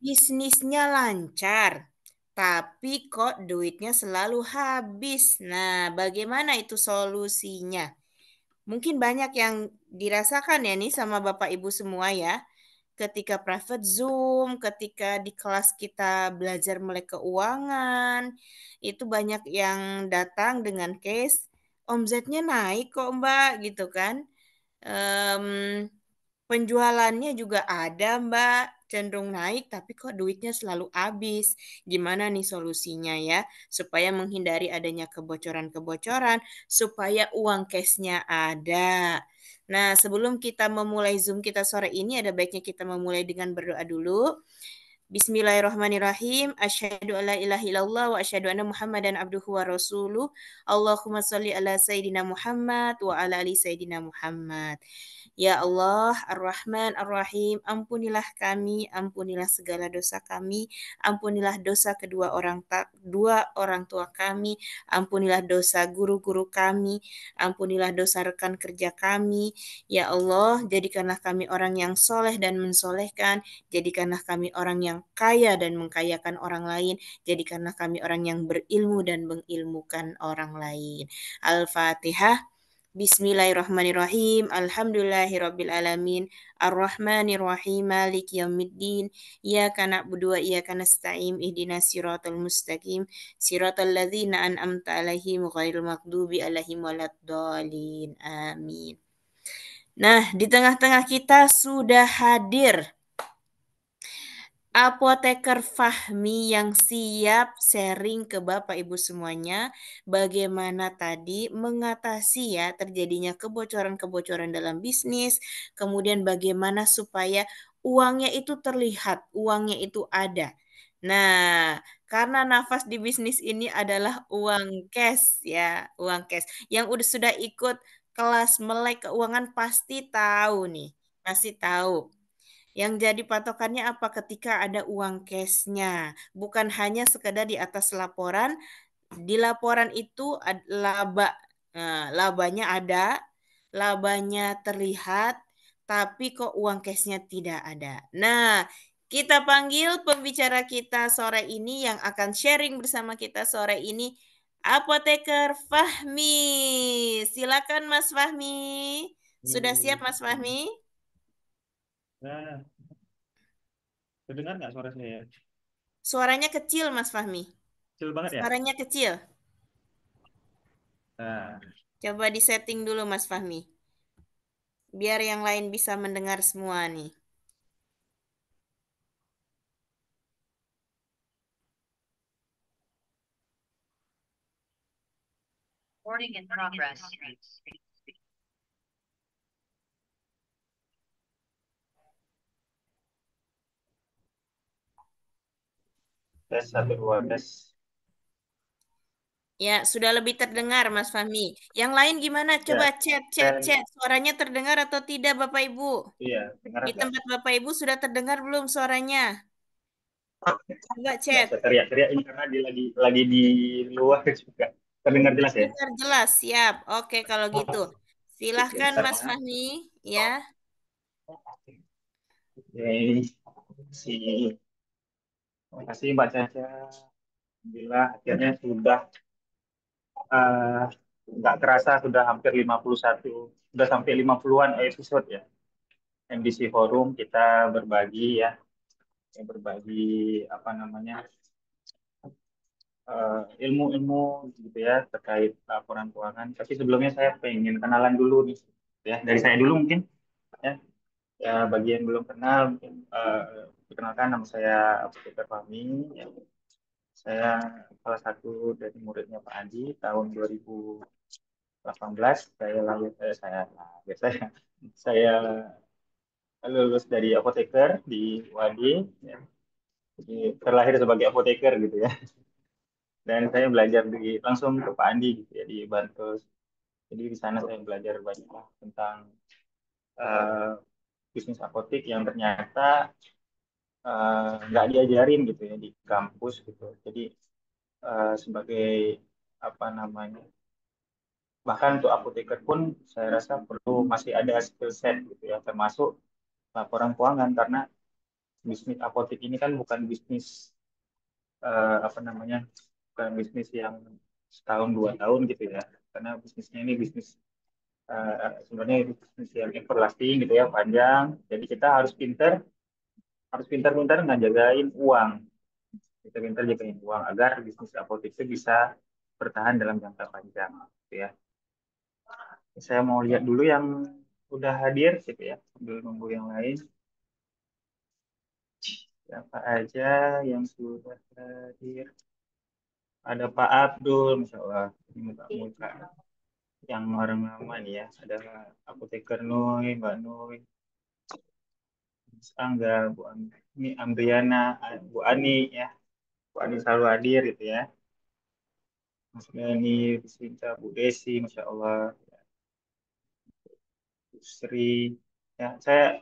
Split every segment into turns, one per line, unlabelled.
Bisnisnya lancar, tapi kok duitnya selalu habis. Nah, bagaimana itu solusinya? Mungkin banyak yang dirasakan ya nih sama Bapak Ibu semua ya. Ketika private Zoom, ketika di kelas kita belajar melek keuangan, itu banyak yang datang dengan case, omzetnya naik kok Mbak, gitu kan. Em, Penjualannya juga ada, Mbak, cenderung naik, tapi kok duitnya selalu habis. Gimana nih solusinya ya? Supaya menghindari adanya kebocoran-kebocoran, supaya uang cashnya ada. Nah, sebelum kita memulai Zoom kita sore ini, ada baiknya kita memulai dengan berdoa dulu. Bismillahirrahmanirrahim. Asyhadu alla ilaha illallah wa asyhadu anna Muhammadan abduhu wa rasuluh. Allahumma shalli ala Sayyidina Muhammad wa ala ali Sayyidina Muhammad. Ya Allah, Ar-Rahman, Ar-Rahim, ampunilah kami, ampunilah segala dosa kami, ampunilah dosa dua orang tua kami, ampunilah dosa guru-guru kami, ampunilah dosa rekan kerja kami. Ya Allah, jadikanlah kami orang yang soleh dan mensolehkan, jadikanlah kami orang yang kaya dan mengkayakan orang lain, jadikanlah kami orang yang berilmu dan mengilmukan orang lain. Al-Fatihah. Bismillahirrahmanirrahim. Alhamdulillahirabbil alamin. Arrahmanirrahim. Maliki yaumiddin. Iyyaka na'budu wa iyyaka nasta'in. Ihdinas siratal mustaqim. Siratal ladzina an'amta 'alaihim ghairil maghdubi 'alaihim waladdallin. Amin. Nah, di tengah-tengah kita sudah hadir Apoteker Fahmi yang siap sharing ke Bapak Ibu semuanya bagaimana tadi mengatasi ya terjadinya kebocoran-kebocoran dalam bisnis, kemudian bagaimana supaya uangnya itu terlihat, uangnya itu ada. Nah, karena nafas di bisnis ini adalah uang cash ya, uang cash. Yang udah sudah ikut kelas melek keuangan pasti tahu nih, pasti tahu. Yang jadi patokannya apa ketika ada uang cashnya, bukan hanya sekedar di atas laporan. Di laporan itu laba, labanya ada, labanya terlihat, tapi kok uang cashnya tidak ada. Nah, kita panggil pembicara kita sore ini yang akan sharing bersama kita sore ini, Apoteker Fahmi. Silakan Mas Fahmi. Sudah siap
Hmm.
Mas Fahmi?
Nah, kedengar nggak suara saya?
Suaranya kecil, Mas Fahmi.
Kecil banget ya?
Suaranya kecil.
Nah,
Coba disetting dulu, Mas Fahmi. Biar yang lain bisa mendengar semua nih.
Recording in progress.
tes satu dua tes.
Ya, sudah lebih terdengar, Mas Fahmi. Yang lain gimana? Coba
Ya,
chat, chat,
saya
chat. Suaranya terdengar atau tidak, Bapak Ibu?
iya dengar
Di
nggak?
tempat Bapak Ibu sudah terdengar belum suaranya? Coba
Nggak,
chat.
saya teriak-teriak ini karena dia lagi di luar juga. Terdengar jelas ya?
Terdengar jelas, siap. Oke, kalau gitu. Silahkan,
Bentar
Mas
ya.
Fahmi. Ya.
Oke, si, terima kasih Mbak Caca. Alhamdulillah akhirnya sudah eh, nggak terasa sudah hampir 51, sudah sampai 50-an episode ya. MDC Forum kita berbagi ya, berbagi apa namanya ilmu-ilmu gitu ya terkait laporan keuangan. Tapi sebelumnya saya pengen kenalan dulu nih ya dari saya dulu mungkin ya. Ya bagi yang belum kenal mungkin perkenalkan nama saya Apoteker Fahmi ya. Saya salah satu dari muridnya Pak Adi tahun 2018 saya lahir saya lulus dari apoteker di UAD ya. Jadi terlahir sebagai apoteker gitu ya. Dan saya belajar langsung ke Pak Andi gitu ya di Bantus. Jadi di sana saya belajar banyak tentang eh, bisnis apotek yang ternyata nggak diajarin gitu ya di kampus gitu. Jadi sebagai apa namanya, bahkan untuk apoteker pun saya rasa perlu masih ada skill set gitu ya, termasuk laporan keuangan karena bisnis apotek ini kan bukan bisnis apa namanya, bukan bisnis yang setahun 2 tahun gitu ya, karena bisnisnya ini bisnis sebenarnya itu bisnis yang everlasting gitu ya, panjang. Jadi kita harus pintar-pintar ngejagain uang, kita pintar jagain uang agar bisnis apotek itu bisa bertahan dalam jangka panjang gitu ya. Saya mau lihat dulu yang udah hadir gitu ya, sambil nunggu yang lain. Siapa aja yang sudah hadir? Ada Pak Abdul, Masya Allah. Ini muka-muka yang orang lama nih ya. Ada Apoteker Nui, Mbak Nui, Mas Angga, Bu Ani, Amriana, Bu Ani ya. Bu Ani selalu hadir gitu ya. Mas Gani, Bu Sinta, Bu Desi, Masya Allah. Bu Sri. Ya, saya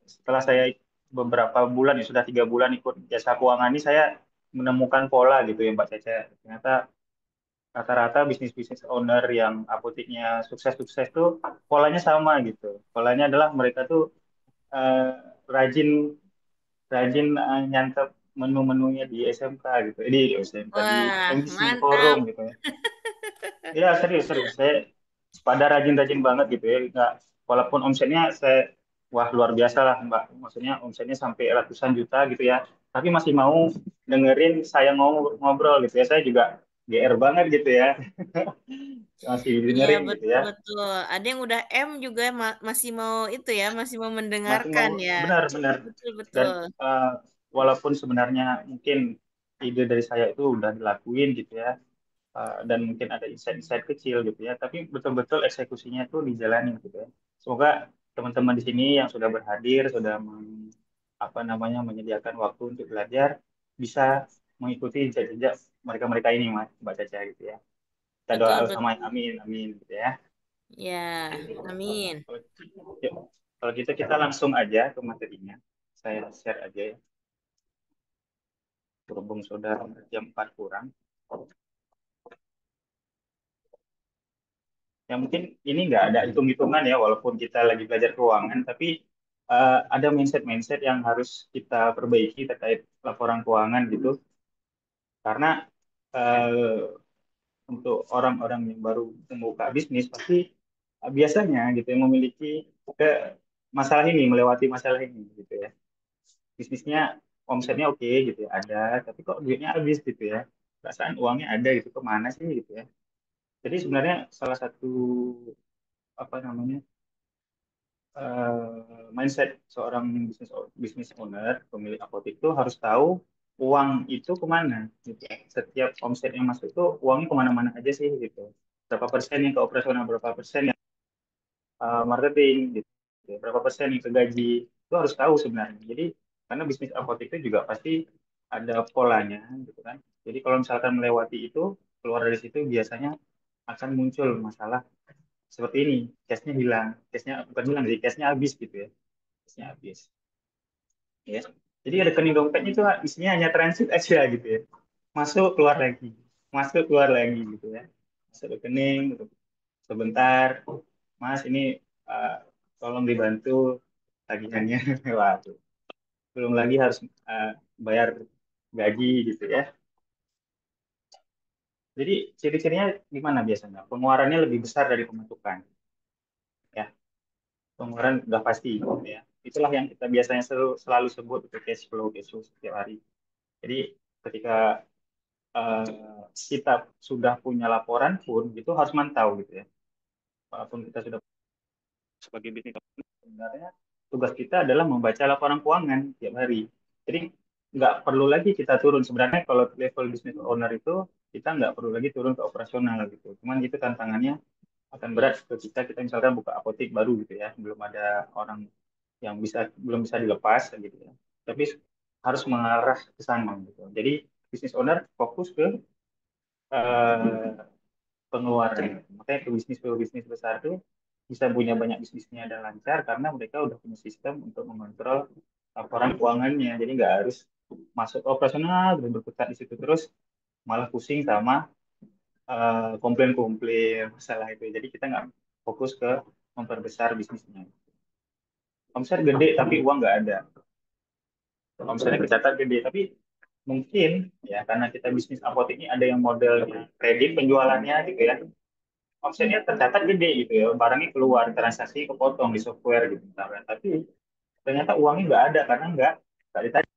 setelah saya beberapa bulan ya, sudah 3 bulan ikut jasa keuangan ini, saya menemukan pola gitu ya Mbak Caca. Ternyata rata-rata bisnis-bisnis owner yang apoteknya sukses-sukses tuh polanya sama gitu. Polanya adalah mereka tuh eh, rajin rajin nyantap menu-menunya di SMK gitu. Di SMK, di
Wah,
MBC
mantap.
Forum gitu ya. Iya, serius serius. Saya pada rajin-rajin banget gitu ya. Nggak, walaupun omsetnya saya wah luar biasa lah Mbak. Maksudnya omsetnya sampai ratusan juta gitu ya. Tapi masih mau dengerin saya ngobrol gitu ya. Saya juga GR banget gitu ya. Masih
Iya,
dengerin gitu
betul
ya.
betul. Ada yang udah M juga masih mau itu ya, masih mau
Masih mau
mendengarkan ya.
benar-benar.
Betul
Dan
betul.
walaupun sebenarnya mungkin ide dari saya itu udah dilakuin gitu ya, dan mungkin ada insight-insight kecil gitu ya, tapi betul-betul eksekusinya itu dijalanin gitu ya. Semoga teman-teman di sini yang sudah berhadir, sudah apa namanya menyediakan waktu untuk belajar, bisa mengikuti jejak-jejak mereka-mereka ini, Mas, Mbak Caca gitu ya. Kita doa
Betul
sama
betul.
amin, amin gitu ya.
Ya, amin.
Kalau yuk, kalau gitu kita langsung aja ke materinya. Saya share aja ya. Berhubung sudah jam 4 kurang. Ya mungkin ini nggak ada hitung-hitungan ya, walaupun kita lagi belajar keuangan, tapi ada mindset-mindset yang harus kita perbaiki terkait laporan keuangan gitu. Karena uh, untuk orang-orang yang baru membuka bisnis pasti biasanya gitu yang memiliki ke masalah ini, melewati masalah ini gitu ya. Bisnisnya omsetnya oke gitu ya, ada, tapi kok duitnya habis gitu ya. Perasaan uangnya ada gitu, kemana sih gitu ya. Jadi sebenarnya salah satu apa namanya mindset seorang bisnis owner, pemilik apotek itu harus tahu uang itu kemana gitu ya. Setiap omset yang masuk itu uangnya kemana-mana aja sih gitu. Berapa persen yang ke operasional, berapa persen yang marketing gitu. Berapa persen yang ke gaji, itu harus tahu sebenarnya. Jadi karena bisnis apotek itu juga pasti ada polanya gitu kan. Jadi kalau misalkan melewati itu, keluar dari situ biasanya akan muncul masalah seperti ini, cashnya hilang, cashnya bukan hilang sih, cashnya habis gitu ya, cashnya habis ya. Jadi rekening dompetnya itu isinya hanya transit aja gitu ya, masuk keluar lagi, masuk keluar lagi gitu ya, masuk rekening gitu. Sebentar mas ini uh, tolong dibantu tagihannya. Waduh, belum lagi harus uh, bayar gaji gitu ya. Jadi ciri-cirinya gimana biasanya, pengeluarannya lebih besar dari pemasukan ya, pengeluaran udah pasti gitu ya. Itulah yang kita biasanya selalu sebut itu cash flow setiap hari. Jadi ketika kita sudah punya laporan pun itu harus mantau gitu ya. Walaupun kita sudah sebagai bisnis owner, sebenarnya tugas kita adalah membaca laporan keuangan tiap hari. Jadi nggak perlu lagi kita turun. Sebenarnya kalau level bisnis owner itu kita nggak perlu lagi turun ke operasional gitu. Cuman itu tantangannya akan berat ketika kita misalkan buka apotek baru gitu ya, belum ada orang yang belum bisa dilepas gitu ya. Tapi harus mengarah ke sana gitu. Jadi bisnis owner fokus ke eh, pengeluaran. Makanya ke bisnis besar itu bisa punya banyak bisnisnya dan lancar karena mereka udah punya sistem untuk mengontrol laporan keuangannya. Jadi nggak harus masuk ke operasional dan berkutat di situ terus, malah pusing sama komplain-komplain masalah itu. Jadi kita nggak fokus ke memperbesar bisnisnya. Omset gede tapi uang nggak ada. omsetnya tercatat gede, tapi mungkin ya karena kita bisnis apotek ini ada yang model kredit penjualannya gitu ya, omsetnya tercatat gede gitu ya, barangnya keluar, transaksi kepotong di software gitu misalnya, tapi ternyata uangnya nggak ada karena nggak ditagih.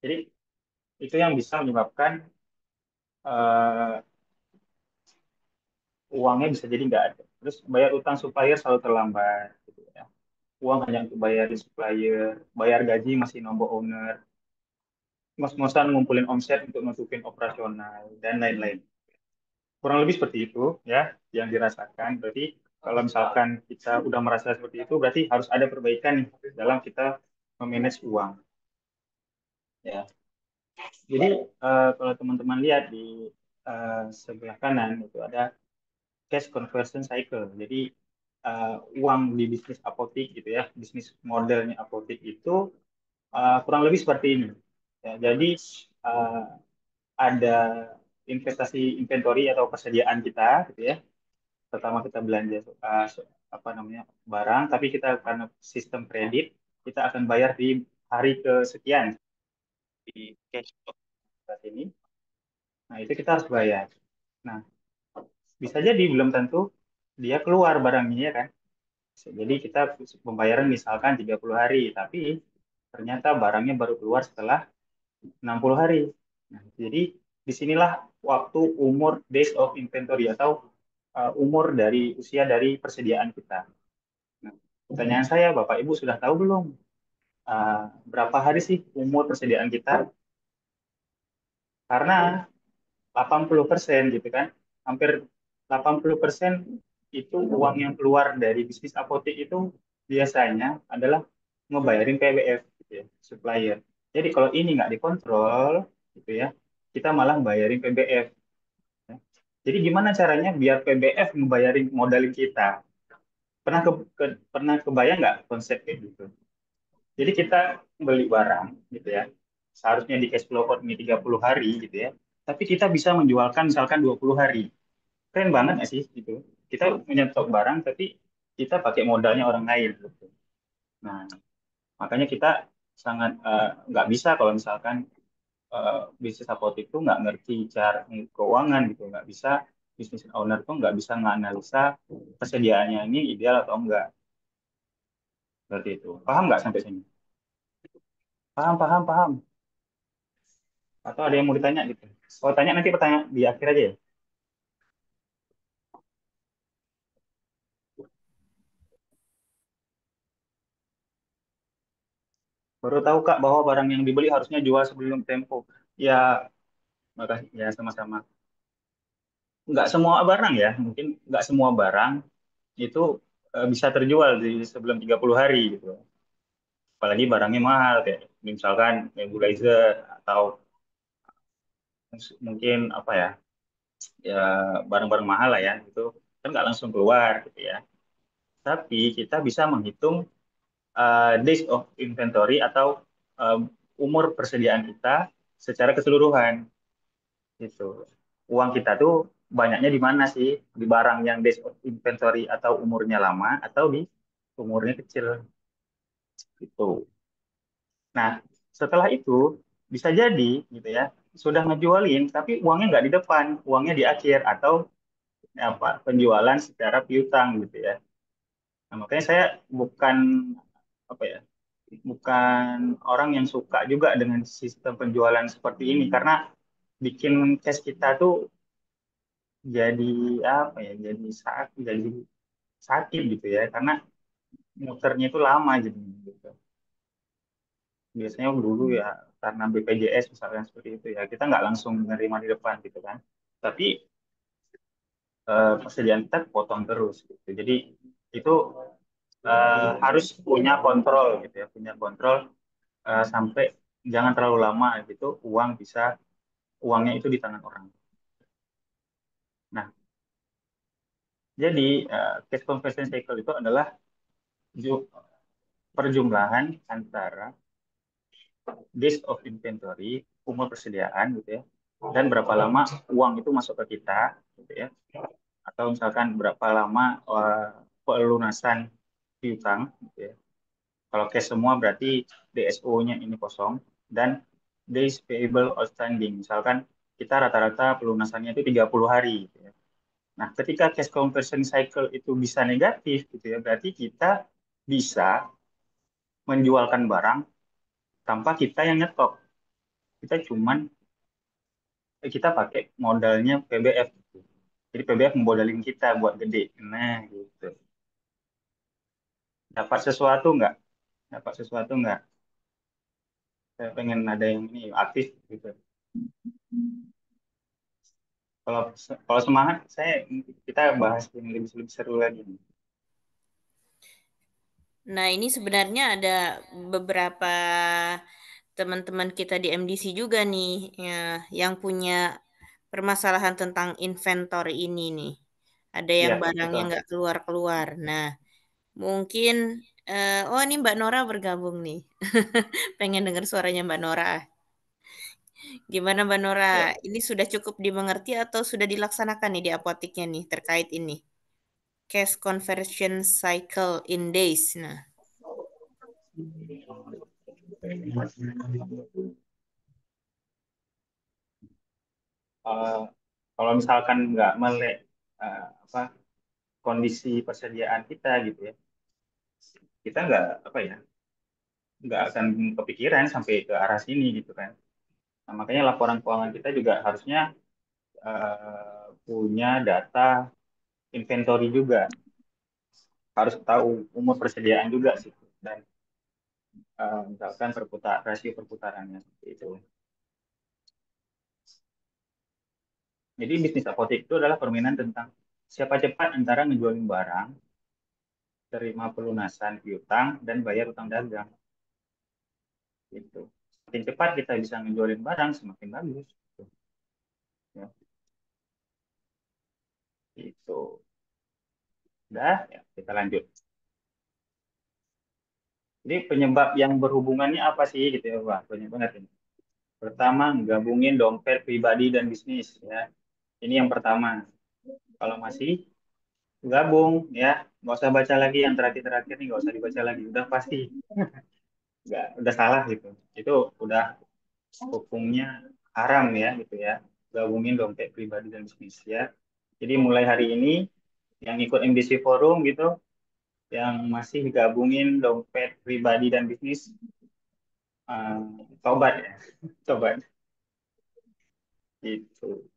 Jadi itu yang bisa menyebabkan eh, uangnya bisa jadi nggak ada. Terus bayar utang supplier selalu terlambat gitu ya. Uang hanya untuk bayar di supplier, bayar gaji masih nombor owner, ngos-ngosan ngumpulin omset untuk nutupin operasional dan lain-lain. Kurang lebih seperti itu ya yang dirasakan. Berarti kalau misalkan kita udah merasa seperti itu, berarti harus ada perbaikan nih dalam kita memanage uang. Ya. Jadi kalau teman-teman lihat di sebelah kanan itu ada cash conversion cycle. Jadi uang di bisnis apotik gitu ya, bisnis modelnya apotik itu kurang lebih seperti ini. Ya, jadi uh, ada investasi inventory atau persediaan kita gitu ya. Pertama kita belanja apa namanya barang, tapi kita karena sistem kredit kita akan bayar di hari kesekian di cash flow ini. Nah itu kita harus bayar. Nah bisa jadi belum tentu dia keluar barangnya ya kan. Jadi kita pembayaran misalkan 30 hari, tapi ternyata barangnya baru keluar setelah 60 hari. Nah, jadi disinilah waktu umur days of inventory atau umur dari usia dari persediaan kita. Nah, pertanyaan saya, Bapak Ibu sudah tahu belum berapa hari sih umur persediaan kita? Karena 80% gitu kan, hampir 80% itu uang yang keluar dari bisnis apotek itu biasanya adalah ngebayarin PBF gitu ya, supplier. Jadi kalau ini nggak dikontrol gitu ya, kita malah bayarin PBF. Ya. Jadi gimana caranya biar PBF ngebayarin modalin kita? Pernah kebayang nggak konsep kayak gitu? Jadi kita beli barang gitu ya, seharusnya di cash flow ini 30 hari gitu ya, tapi kita bisa menjualkan misalkan 20 hari. Keren banget nggak sih gitu? Kita menyetok barang tapi kita pakai modalnya orang lain gitu. Nah, makanya kita sangat nggak bisa kalau misalkan bisnis apotek itu nggak ngerti cara keuangan gitu, nggak bisa bisnis owner tuh nggak bisa nganalisa persediaannya ini ideal atau enggak. Seperti itu. Paham nggak sampai sini? Paham, paham, paham. Atau ada yang mau ditanya gitu? Kalau tanya nanti pertanyaan di akhir aja ya. Baru tahu Kak bahwa barang yang dibeli harusnya jual sebelum tempo. Ya, makasih. Ya, sama-sama. Nggak semua barang ya, mungkin nggak semua barang itu bisa terjual di sebelum 30 hari gitu. Apalagi barangnya mahal kayak misalkan nebulizer atau mungkin apa ya, ya barang-barang mahal lah ya, itu kan nggak langsung keluar gitu ya. Tapi kita bisa menghitung days of inventory atau uh, umur persediaan kita secara keseluruhan gitu. Uang kita tuh banyaknya di mana sih? Di barang yang days of inventory atau umurnya lama atau di umurnya kecil gitu. Nah, setelah itu bisa jadi gitu ya, sudah ngejualin tapi uangnya nggak di depan, uangnya di akhir atau apa penjualan secara piutang gitu ya. Nah, makanya saya bukan apa ya, bukan orang yang suka juga dengan sistem penjualan seperti ini karena bikin cash kita tuh jadi apa ya, jadi sakit gitu ya karena muternya itu lama jadi gitu. Biasanya dulu ya karena BPJS misalkan seperti itu ya kita nggak langsung menerima di depan gitu kan. Tapi persediaan kita potong terus gitu. Jadi itu harus punya kontrol gitu ya, punya kontrol sampai jangan terlalu lama gitu uangnya itu di tangan orang. Nah, jadi cash conversion cycle itu adalah ju- perjumlahan antara days of inventory, umur persediaan gitu ya, dan berapa lama uang itu masuk ke kita gitu ya, atau misalkan berapa lama pelunasan piutang gitu ya. Kalau cash semua berarti DSO-nya ini kosong dan days payable outstanding. Misalkan kita rata-rata pelunasannya itu 30 hari gitu ya. Nah, ketika cash conversion cycle itu bisa negatif gitu ya, berarti kita bisa menjualkan barang tanpa kita yang nyetok. Kita cuman kita pakai modalnya PBF gitu. Jadi PBF memodalin kita buat gede. Nah, gitu. Dapat sesuatu nggak? Dapat sesuatu nggak? Saya pengen ada yang ini aktif gitu. Kalau kalau semangat, kita bahas yang lebih seru lagi.
Nah, ini sebenarnya ada beberapa teman-teman kita di MDC juga nih, ya, yang punya permasalahan tentang inventory ini nih. Ada yang
Iya,
barangnya
betul.
nggak keluar-keluar. Nah, mungkin, oh ini Mbak Nora bergabung nih. Pengen dengar suaranya Mbak Nora. Gimana Mbak Nora?
Ya.
Ini sudah cukup dimengerti atau sudah dilaksanakan nih di apoteknya nih terkait ini? Cash conversion cycle in days. Nah,
Eh, kalau misalkan nggak melek apa kondisi persediaan kita gitu ya, kita nggak apa ya, nggak akan kepikiran sampai ke arah sini gitu kan. Nah, makanya laporan keuangan kita juga harusnya punya data inventory juga, harus tahu umur persediaan juga sih dan misalkan rasio perputarannya seperti itu. Jadi bisnis apotek itu adalah permainan tentang siapa cepat antara ngejualin barang, terima pelunasan piutang, dan bayar utang dagang. Gitu. Semakin cepat kita bisa ngejualin barang, semakin bagus. Gitu. Ya, itu. Udah, ya, kita lanjut. Jadi penyebab yang berhubungannya apa sih gitu ya, Wah, banyak banget ini. Pertama, gabungin dompet pribadi dan bisnis ya. Ini yang pertama. Kalau masih gabung ya, nggak usah baca lagi yang terakhir-terakhir nih, nggak usah dibaca lagi. Udah pasti, nggak, udah salah gitu. Itu udah hukumnya haram ya gitu ya. Gabungin dompet pribadi dan bisnis ya. Jadi mulai hari ini yang ikut MDC Forum gitu, yang masih gabungin dompet pribadi dan bisnis, eh, tobat ya, tobat gitu.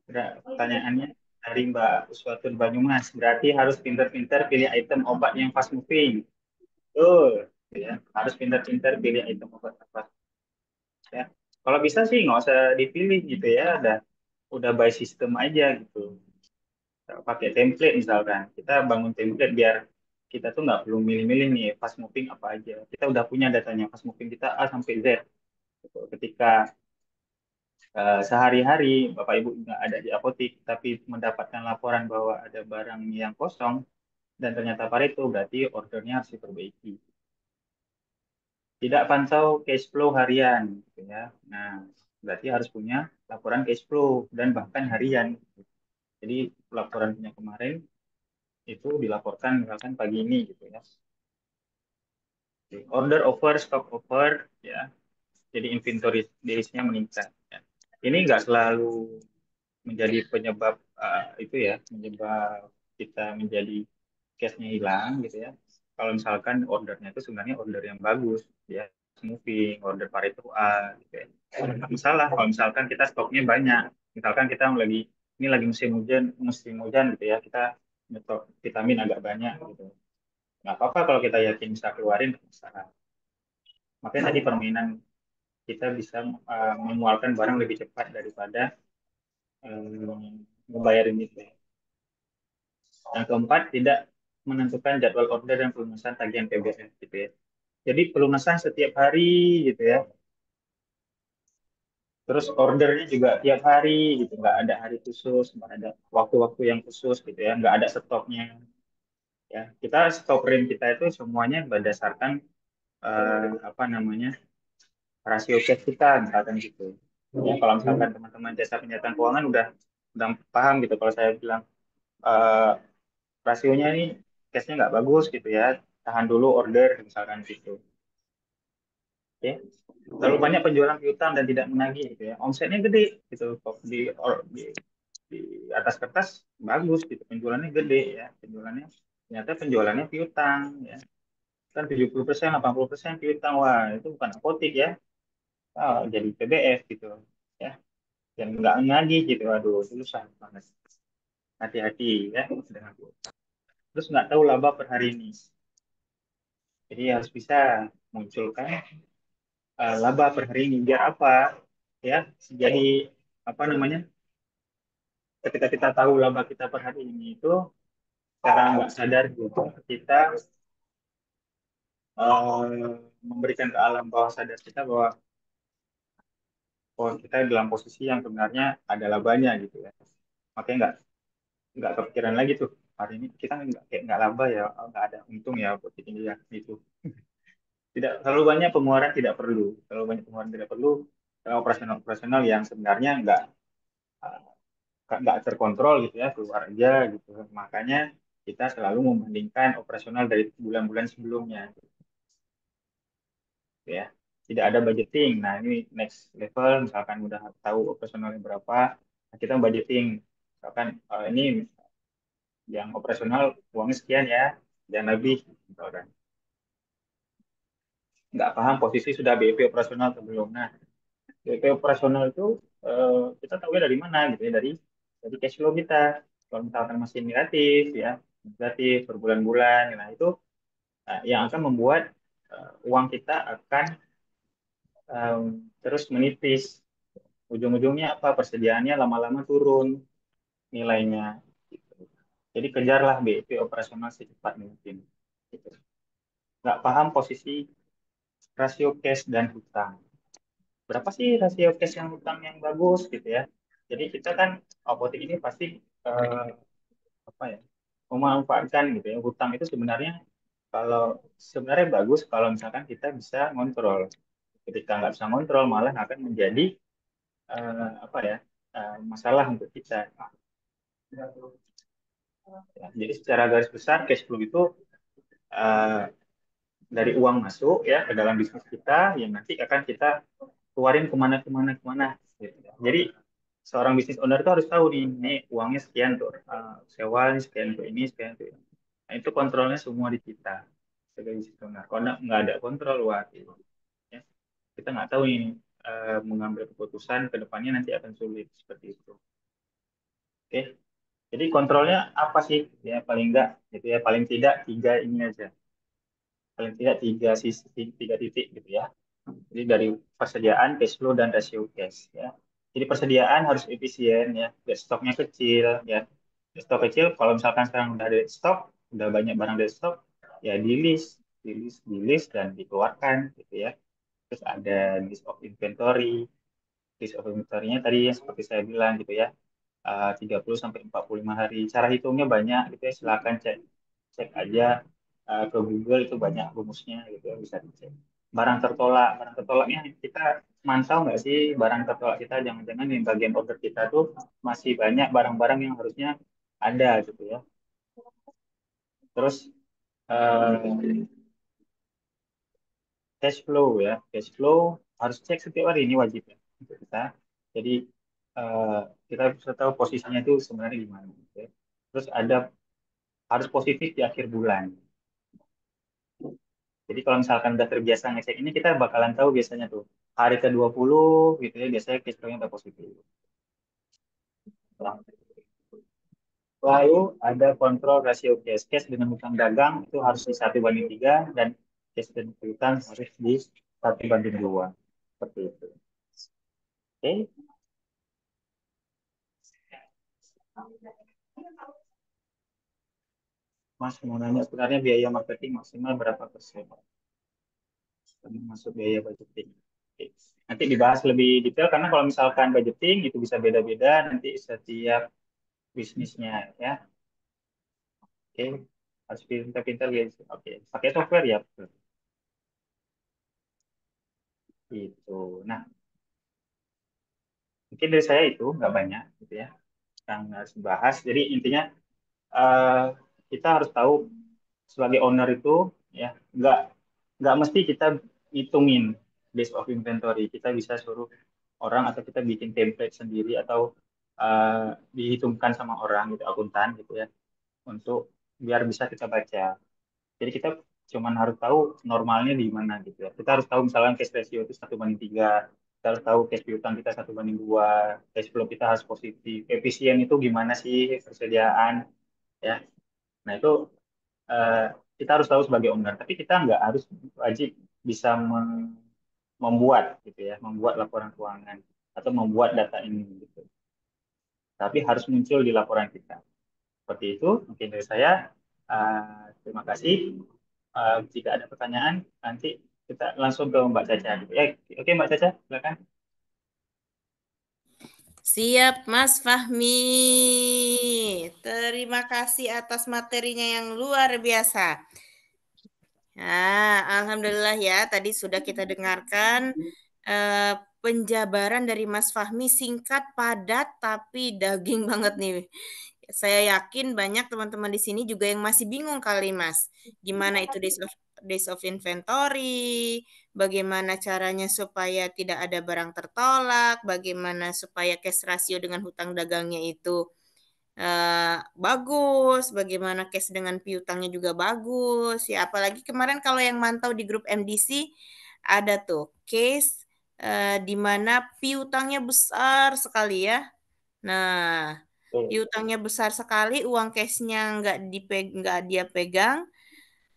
Pertanyaannya dari Mbak Uswatun Banyumas, berarti harus pintar-pintar pilih item obat yang fast moving. Betul, ya. Harus pintar-pintar pilih item obat yang fast ya. Kalau bisa sih nggak usah dipilih gitu ya, udah by system aja gitu. Pakai template misalkan, kita bangun template biar kita tuh nggak perlu milih-milih nih fast moving apa aja. Kita udah punya datanya fast moving kita A sampai Z. Gitu. Ketika sehari-hari Bapak Ibu nggak ada di apotik, tapi mendapatkan laporan bahwa ada barang yang kosong dan ternyata Pareto, berarti ordernya harus diperbaiki. Tidak pantau cash flow harian, gitu ya. Nah, berarti harus punya laporan cash flow dan bahkan harian. Jadi laporan punya kemarin itu dilaporkan misalkan pagi ini, gitu ya. Order over, stock over, ya. Jadi inventory days-nya meningkat. Ya. Ini nggak selalu menjadi penyebab itu ya, menyebab kita menjadi case-nya hilang gitu ya. Kalau misalkan ordernya itu sebenarnya order yang bagus, ya moving, order Pareto A gitu ya. Nggak masalah kalau misalkan kita stoknya banyak. Misalkan kita ini lagi musim hujan gitu ya, kita nyetok vitamin agak banyak gitu. Nggak apa-apa kalau kita yakin bisa keluarin, nggak masalah. Makanya tadi permainan kita bisa mengeluarkan barang lebih cepat daripada ngebayarin itu. Yang keempat, tidak menentukan jadwal order dan pelunasan tagihan PBN gitu ya. Jadi pelunasan setiap hari gitu ya. Terus ordernya juga tiap hari gitu, nggak ada hari khusus, nggak ada waktu-waktu yang khusus gitu ya, nggak ada stoknya ya. Kita stok rem kita itu semuanya berdasarkan apa namanya rasio cash kita misalkan gitu. Ya, kalau misalkan teman-teman jasa penyataan keuangan udah paham gitu. Kalau saya bilang eh, rasionya ini cashnya nggak bagus gitu ya, tahan dulu order misalkan gitu. Oke. Terlalu banyak penjualan piutang dan tidak menagih gitu ya. Omsetnya gede gitu. Di atas kertas bagus gitu, penjualannya gede ya. Ternyata penjualannya piutang ya. Kan 70%, 80% piutang. Wah, itu bukan apotik ya. Jadi PBF gitu ya. Dan nggak nagih gitu. Aduh, itu susah banget. Hati-hati ya dengan itu. Terus nggak tahu laba per hari ini. Jadi harus bisa munculkan laba per hari ini biar apa ya, jadi apa namanya, ketika kita tahu laba kita per hari ini itu secara nggak sadar juga kita memberikan ke alam bawah sadar kita bahwa oh kita dalam posisi yang sebenarnya ada labanya gitu ya, makanya nggak kepikiran lagi tuh hari ini kita nggak kayak nggak laba ya, nggak ada untung ya buat ini ya itu. Tidak terlalu banyak pengeluaran, tidak perlu terlalu banyak pengeluaran, tidak perlu operasional operasional yang sebenarnya nggak terkontrol gitu ya, keluar aja gitu. Makanya kita selalu membandingkan operasional dari bulan-bulan sebelumnya gitu ya. Tidak ada budgeting. Nah, ini next level, misalkan udah tahu operasionalnya berapa, nah kita budgeting. Misalkan ini yang operasional uangnya sekian ya, jangan lebih misalkan. Nggak paham posisi sudah BEP operasional atau belum. Nah, BEP operasional itu kita tahu dari mana gitu ya, dari cash flow kita. Kalau misalkan masih negatif ya, negatif berbulan-bulan, nah itu yang akan membuat uang kita akan terus menipis. Ujung-ujungnya apa? Persediaannya lama-lama turun nilainya. Gitu. Jadi kejarlah BEP operasional secepat mungkin. Gitu. Nggak paham posisi rasio cash dan hutang. Berapa sih rasio cash yang hutang yang bagus gitu ya? Jadi kita kan apotek ini pasti eh, apa ya, memanfaatkan gitu ya. Hutang itu sebenarnya kalau sebenarnya bagus kalau misalkan kita bisa ngontrol. Ketika nggak bisa ngontrol malah akan menjadi apa ya, masalah untuk kita. Ya, jadi secara garis besar cash flow itu eh, dari uang masuk ya ke dalam bisnis kita yang nanti akan kita keluarin kemana. Gitu. Jadi seorang bisnis owner itu harus tahu nih, ini uangnya sekian tuh sewa, ini sekian untuk ini, sekian untuk ini. Nah, itu kontrolnya semua di kita sebagai bisnis owner. Kalau nggak ada kontrol, wah gitu, ya. Kita nggak tahu ini mengambil keputusan ke depannya nanti akan sulit seperti itu. Oke, jadi kontrolnya apa sih? Ya paling enggak, gitu ya, paling tidak tiga ini aja, paling tidak tiga sisi, tiga titik gitu ya. Jadi dari persediaan, cash flow, dan rasio cash ya. Jadi persediaan harus efisien ya, biar stoknya kecil ya. Stok kecil, kalau misalkan sekarang udah ada stok, udah banyak barang dari stok, ya di list dan dikeluarkan gitu ya. Terus ada list of inventory, list of inventory-nya tadi yang seperti saya bilang gitu ya, 30 sampai 45 hari. Cara hitungnya banyak gitu ya, silakan cek cek aja ke Google, itu banyak rumusnya gitu ya, bisa dicek. Barang tertolaknya kita mantau nggak sih barang tertolak kita, jangan-jangan di bagian order kita tuh masih banyak barang-barang yang harusnya ada gitu ya. Terus eh, cash flow ya, cash flow harus cek setiap hari, ini wajib ya untuk kita. Jadi eh, kita bisa tahu posisinya itu sebenarnya gimana gitu ya. Terus ada harus positif di akhir bulan. Jadi kalau misalkan udah terbiasa ngecek ini, kita bakalan tahu biasanya tuh hari ke-20 gitu ya, biasanya cash flow-nya udah positif. Lalu ada kontrol rasio cash. Cash dengan hutang dagang itu harus di 1:3 dan cash dengan hutang harus di 1:2. Seperti itu. Oke, Mas mau nanya sebenarnya biaya marketing maksimal berapa persen? Masuk biaya budgeting. Oke. Nanti dibahas lebih detail karena kalau misalkan budgeting itu bisa beda-beda nanti setiap bisnisnya ya. Oke, harus pintar-pintar guys. Oke, pakai software ya. Itu. Nah, mungkin dari saya itu nggak banyak gitu ya yang harus dibahas. Jadi intinya eh, kita harus tahu sebagai owner itu ya. Nggak mesti kita ngitungin base of inventory. Kita bisa suruh orang atau kita bikin template sendiri atau dihitungkan sama orang gitu, akuntan gitu ya, untuk biar bisa kita baca. Jadi kita cuman harus tahu normalnya di mana gitu ya. Kita harus tahu misalnya cash ratio itu 1:3, kita harus tahu cash piutang kita 1:2, cash flow kita harus positif, efisien itu gimana sih persediaan ya. Nah itu eh, kita harus tahu sebagai owner, tapi kita nggak harus wajib bisa membuat gitu ya, membuat laporan keuangan atau membuat data ini gitu. Tapi harus muncul di laporan kita. Seperti itu mungkin dari saya. Terima kasih. Jika ada pertanyaan, nanti kita langsung ke Mbak Caca. Gitu. Ya, oke Mbak Caca, silakan.
Siap, Mas Fahmi. Terima kasih atas materinya yang luar biasa. Nah, alhamdulillah ya, tadi sudah kita dengarkan penjabaran dari Mas Fahmi singkat, padat, tapi daging banget nih. Saya yakin banyak teman-teman di sini juga yang masih bingung kali, Mas. Gimana itu days of inventory, bagaimana caranya supaya tidak ada barang tertolak, bagaimana supaya cash ratio dengan hutang dagangnya itu bagus, bagaimana case dengan piutangnya juga bagus. Ya, apalagi kemarin kalau yang mantau di grup MDC ada tuh case di mana piutangnya besar sekali ya. Nah, piutangnya besar sekali, uang cashnya nggak dia pegang,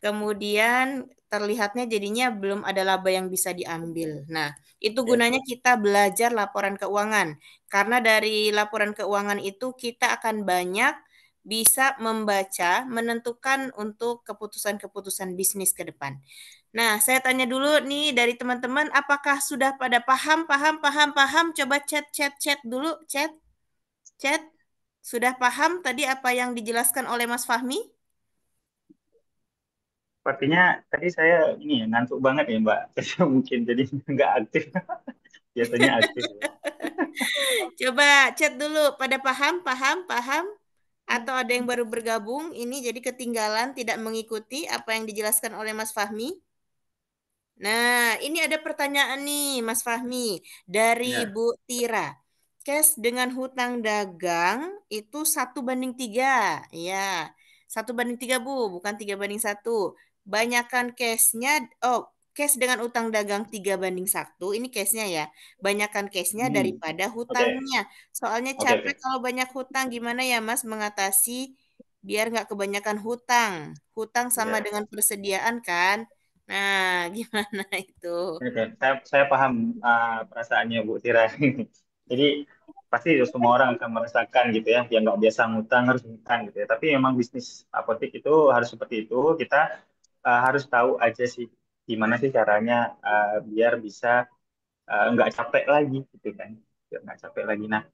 kemudian terlihatnya jadinya belum ada laba yang bisa diambil. Nah, itu
Ya,
gunanya kita belajar laporan keuangan. Karena dari laporan keuangan itu kita akan banyak bisa membaca, menentukan untuk keputusan-keputusan bisnis ke depan. Nah, saya tanya dulu nih dari teman-teman, apakah sudah pada paham, paham, paham, paham? Coba chat dulu, chat. Sudah paham tadi apa yang dijelaskan oleh Mas Fahmi?
sepertinya tadi saya ini ya, ngantuk banget ya Mbak Caca mungkin, jadi nggak aktif. Biasanya aktif ya.
Coba chat dulu, pada paham, paham, paham? Atau ada yang baru bergabung, ini jadi ketinggalan, tidak mengikuti apa yang dijelaskan oleh Mas Fahmi? Nah, ini ada pertanyaan nih, Mas Fahmi, dari
Ya.
Bu Tira. Cash dengan hutang dagang itu 1:3. Ya, 1:3 Bu, bukan 3:1. Banyakan cashnya, oh, cash dengan utang dagang 3:1, ini cashnya ya. Banyakan cashnya
Hmm.
daripada
Oke,
hutangnya. Soalnya
oke,
capek
oke.
kalau banyak hutang, gimana ya Mas mengatasi biar nggak kebanyakan hutang. Hutang sama
Ya.
dengan persediaan kan? Nah, gimana itu?
Oke, saya paham perasaannya Bu Tira. Jadi pasti semua orang akan merasakan gitu ya, yang nggak biasa ngutang harus ngutang gitu ya. Tapi memang bisnis apotek itu harus seperti itu. Kita harus tahu aja sih gimana sih caranya biar bisa nggak capek lagi gitu kan, biar nggak capek lagi. Nah,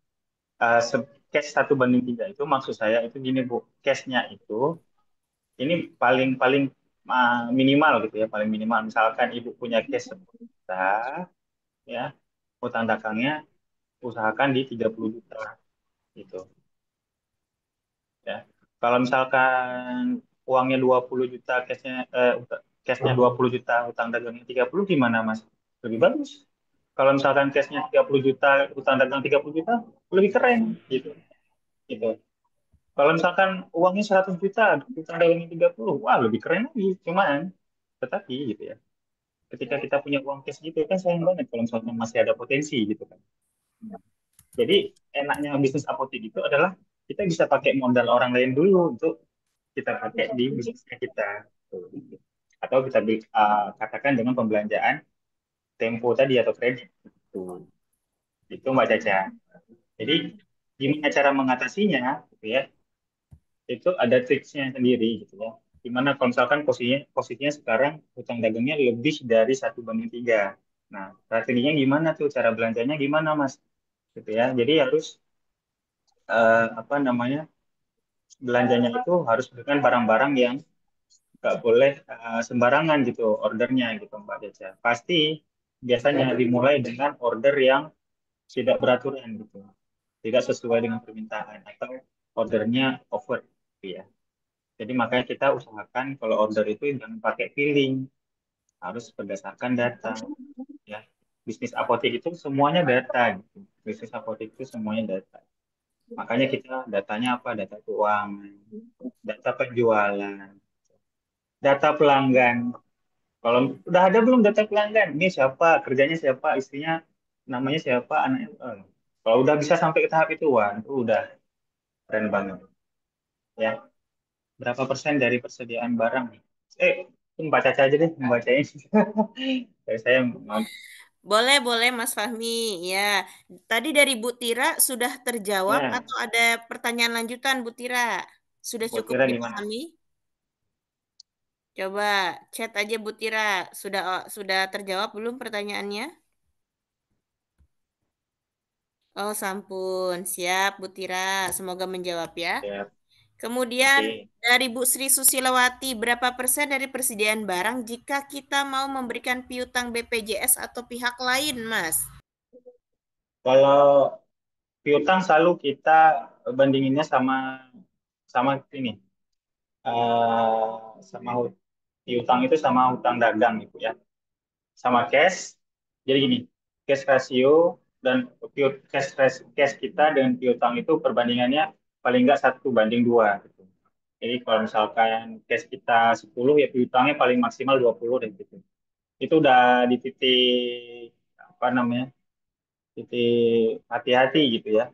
cash 1:3 itu maksud saya itu gini Bu, cashnya itu ini paling paling minimal gitu ya, paling minimal. Misalkan Ibu punya cash 10 juta ya, utang dagangnya usahakan di 30 juta gitu ya. Kalau misalkan uangnya 20 juta, cashnya 20 juta, utang dagangnya 30, gimana Mas? Lebih bagus. Kalau misalkan cashnya 30 juta, utang dagang 30 juta, lebih keren gitu. Gitu. Kalau misalkan uangnya 100 juta, utang dagangnya 30, wah lebih keren lagi. Cuman, tetapi gitu ya, ketika kita punya uang cash gitu kan sayang banget kalau misalkan masih ada potensi gitu kan. Jadi enaknya bisnis apotek itu adalah kita bisa pakai modal orang lain dulu untuk kita pakai di bisnisnya kita. Atau kita katakan dengan pembelanjaan tempo tadi atau kredit. Itu Mbak Caca. Jadi gimana cara mengatasinya gitu ya? Itu ada triksnya sendiri gitu ya. Gimana kalau misalkan posisinya sekarang utang dagangnya lebih dari 1:3. Nah, strateginya gimana tuh? Cara belanjanya gimana, Mas? Gitu ya. Jadi harus apa namanya? Belanjanya itu harus dengan barang-barang yang nggak boleh sembarangan gitu ordernya gitu Mbak Caca. Pasti biasanya dimulai dengan order yang tidak beraturan gitu, tidak sesuai dengan permintaan atau ordernya over gitu ya. Jadi makanya kita usahakan kalau order itu jangan pakai feeling, harus berdasarkan data. Ya, bisnis apotek itu semuanya data. Gitu. Bisnis apotek itu semuanya data. Makanya kita datanya apa? Data keuangan, data penjualan, data pelanggan. Kalau udah ada belum data pelanggan? Ini siapa, kerjanya siapa, istrinya namanya siapa, anaknya. Kalau udah bisa sampai ke tahap itu, wah, itu udah keren banget. Ya, berapa persen dari persediaan barang? Eh, Mbak Caca aja deh membacain. Saya mau,
Boleh, boleh Mas Fahmi. Ya, tadi dari Bu Tira sudah terjawab
ya,
atau ada pertanyaan lanjutan Bu Tira? Sudah
buat
cukup
kira gimana?
dipahami? Coba chat aja Bu Tira. Sudah terjawab belum pertanyaannya? Oh, sampun. Siap Bu Tira. Semoga menjawab ya.
Ya,
Kemudian
oke.
dari Bu Sri Susilawati, berapa persen dari persediaan barang jika kita mau memberikan piutang BPJS atau pihak lain, Mas?
Kalau piutang selalu kita bandinginnya sama sama ini, eh sama piutang itu sama hutang dagang gitu ya, sama cash. Jadi gini, cash ratio dan cash kita dengan piutang itu perbandingannya paling nggak 1:2 gitu. Jadi kalau misalkan cash kita 10 ya piutangnya paling maksimal 20 deh gitu. Itu udah di titik apa namanya? Titik hati-hati gitu ya.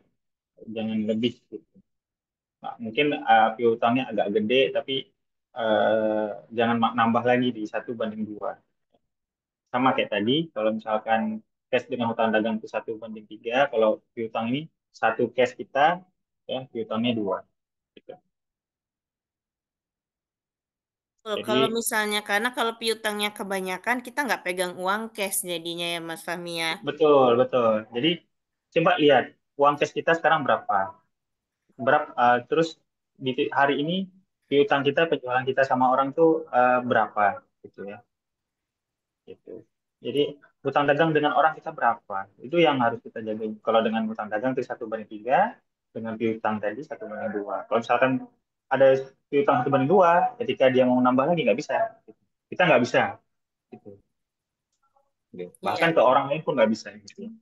Jangan lebih gitu. Nah, mungkin piutangnya agak gede tapi jangan nambah lagi di 1:2. Sama kayak tadi, kalau misalkan cash dengan hutang dagang itu 1:3, kalau piutang ini satu cash kita, ya piutangnya 2. Gitu.
Betul, kalau
Jadi
misalnya karena kalau piutangnya kebanyakan kita nggak pegang uang cash jadinya ya Mas Fahmi ya.
betul, betul. Jadi coba lihat uang cash kita sekarang berapa. Terus di hari ini piutang kita, penjualan kita sama orang tuh berapa gitu ya. Gitu. Jadi hutang dagang dengan orang kita berapa? Itu yang harus kita jaga. Kalau dengan hutang dagang itu 1:3, dengan piutang tadi 1:2. Kalau misalkan ada piutang 1:2, ketika dia mau nambah lagi nggak bisa. Kita nggak bisa. Gitu. Bahkan
Iya,
ke orang lain pun nggak bisa. Gitu.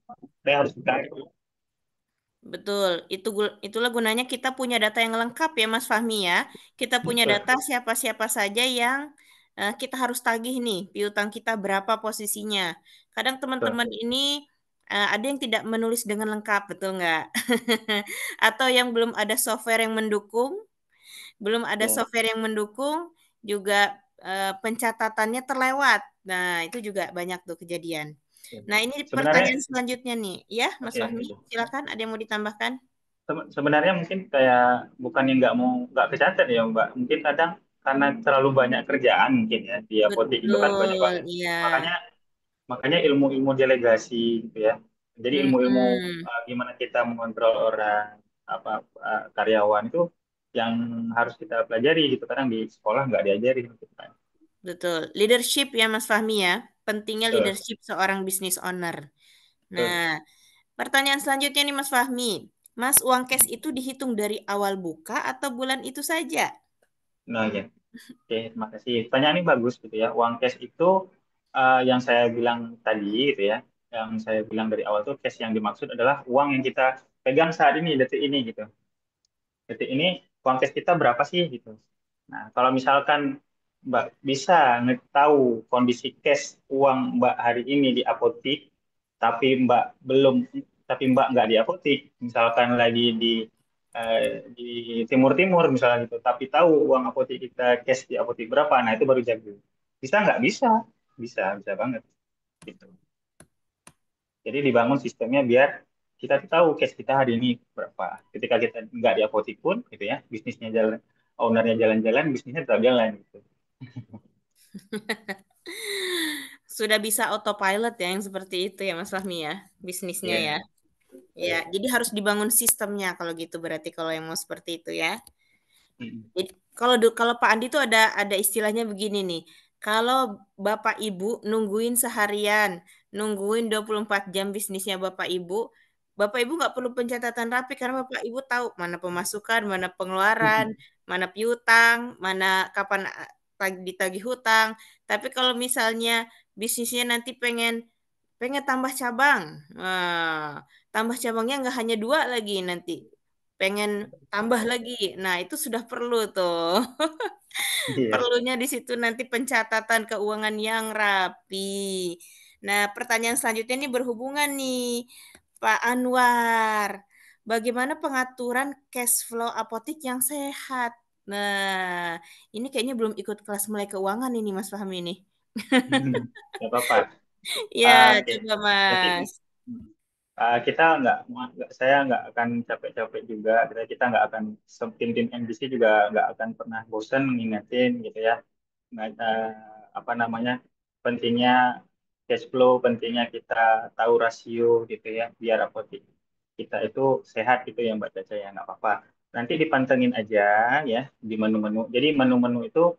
Saya harus kita.
betul. Itulah gunanya kita punya data yang lengkap ya Mas Fahmi ya. Kita punya
Betul.
data siapa-siapa saja yang kita harus tagih nih, piutang kita berapa posisinya. Kadang
Betul.
teman-teman ini ada yang tidak menulis dengan lengkap, betul nggak? Atau yang belum ada software yang mendukung. Belum ada
Ya.
software yang mendukung, juga pencatatannya terlewat. Nah, itu juga banyak tuh kejadian.
Ya.
Nah, ini pertanyaan
Sebenarnya,
selanjutnya nih. Ya, Mas
oke,
Fahmi,
gitu.
silakan ada yang mau ditambahkan?
Sebenarnya mungkin kayak bukan yang nggak kecatat ya Mbak. Mungkin kadang karena terlalu banyak kerjaan mungkin ya di apotek itu kan banyak
Betul,
banget.
iya.
Makanya makanya ilmu-ilmu delegasi gitu ya. Jadi ilmu-ilmu
Mm-mm.
gimana kita mengontrol orang, apa karyawan itu yang harus kita pelajari gitu. Kadang di sekolah nggak diajari gitu kan.
Betul. Leadership ya, Mas Fahmi ya. Pentingnya
Betul,
leadership seorang business owner. Nah,
betul.
pertanyaan selanjutnya nih, Mas Fahmi. Mas, uang cash itu dihitung dari awal buka atau bulan itu saja?
Nah ya, oke, terima kasih. Pertanyaan ini bagus gitu ya. Uang cash itu yang saya bilang tadi gitu ya. Yang saya bilang dari awal tuh cash yang dimaksud adalah uang yang kita pegang saat ini, detik ini gitu. Detik ini uang cash kita berapa sih gitu. Nah, kalau misalkan Mbak bisa tahu kondisi cash uang Mbak hari ini di apotik, tapi Mbak belum, tapi Mbak nggak di apotik, misalkan lagi di Timur-Timur misalnya gitu, tapi tahu uang apotik kita cash di apotik berapa, nah itu baru jago. Bisa nggak? Bisa, bisa banget gitu. Jadi dibangun sistemnya biar kita tuh tahu cash kita hari ini berapa. Ketika kita nggak di apotik pun, gitu ya, bisnisnya jalan, ownernya jalan-jalan, bisnisnya tetap jalan gitu.
Sudah bisa autopilot ya yang seperti itu ya Mas Fahmi ya, bisnisnya ya.
Iya,
Ya,
betul.
jadi harus dibangun sistemnya kalau gitu berarti kalau yang mau seperti itu ya.
Mm-mm.
Jadi kalau Pak Andi tuh ada istilahnya begini nih. Kalau Bapak Ibu nungguin seharian, nungguin 24 jam bisnisnya Bapak Ibu nggak perlu pencatatan rapi karena Bapak Ibu tahu mana pemasukan, mana pengeluaran, mana piutang, mana kapan ditagih hutang. Tapi kalau misalnya bisnisnya nanti pengen pengen tambah cabang, tambah cabangnya nggak hanya 2 lagi nanti, pengen tambah lagi. Nah, itu sudah perlu tuh.
Iya.
Perlunya di situ nanti pencatatan keuangan yang rapi. Nah, pertanyaan selanjutnya ini berhubungan nih, Pak Anwar. Bagaimana pengaturan cash flow apotik yang sehat? Nah, ini kayaknya belum ikut kelas mulai keuangan ini, Mas Fahmi nih.
Nggak apa-apa.
Ya,
Oke.
coba
Nanti
Mas.
kita saya nggak akan capek-capek juga. Kita nggak akan tim-tim NBC juga nggak akan pernah bosan ngingetin gitu ya. Apa namanya, pentingnya cash flow, pentingnya kita tahu rasio gitu ya, biar apotek kita itu sehat gitu ya Mbak Caca ya, nggak apa-apa. Nanti dipantengin aja ya di menu-menu. Jadi menu-menu itu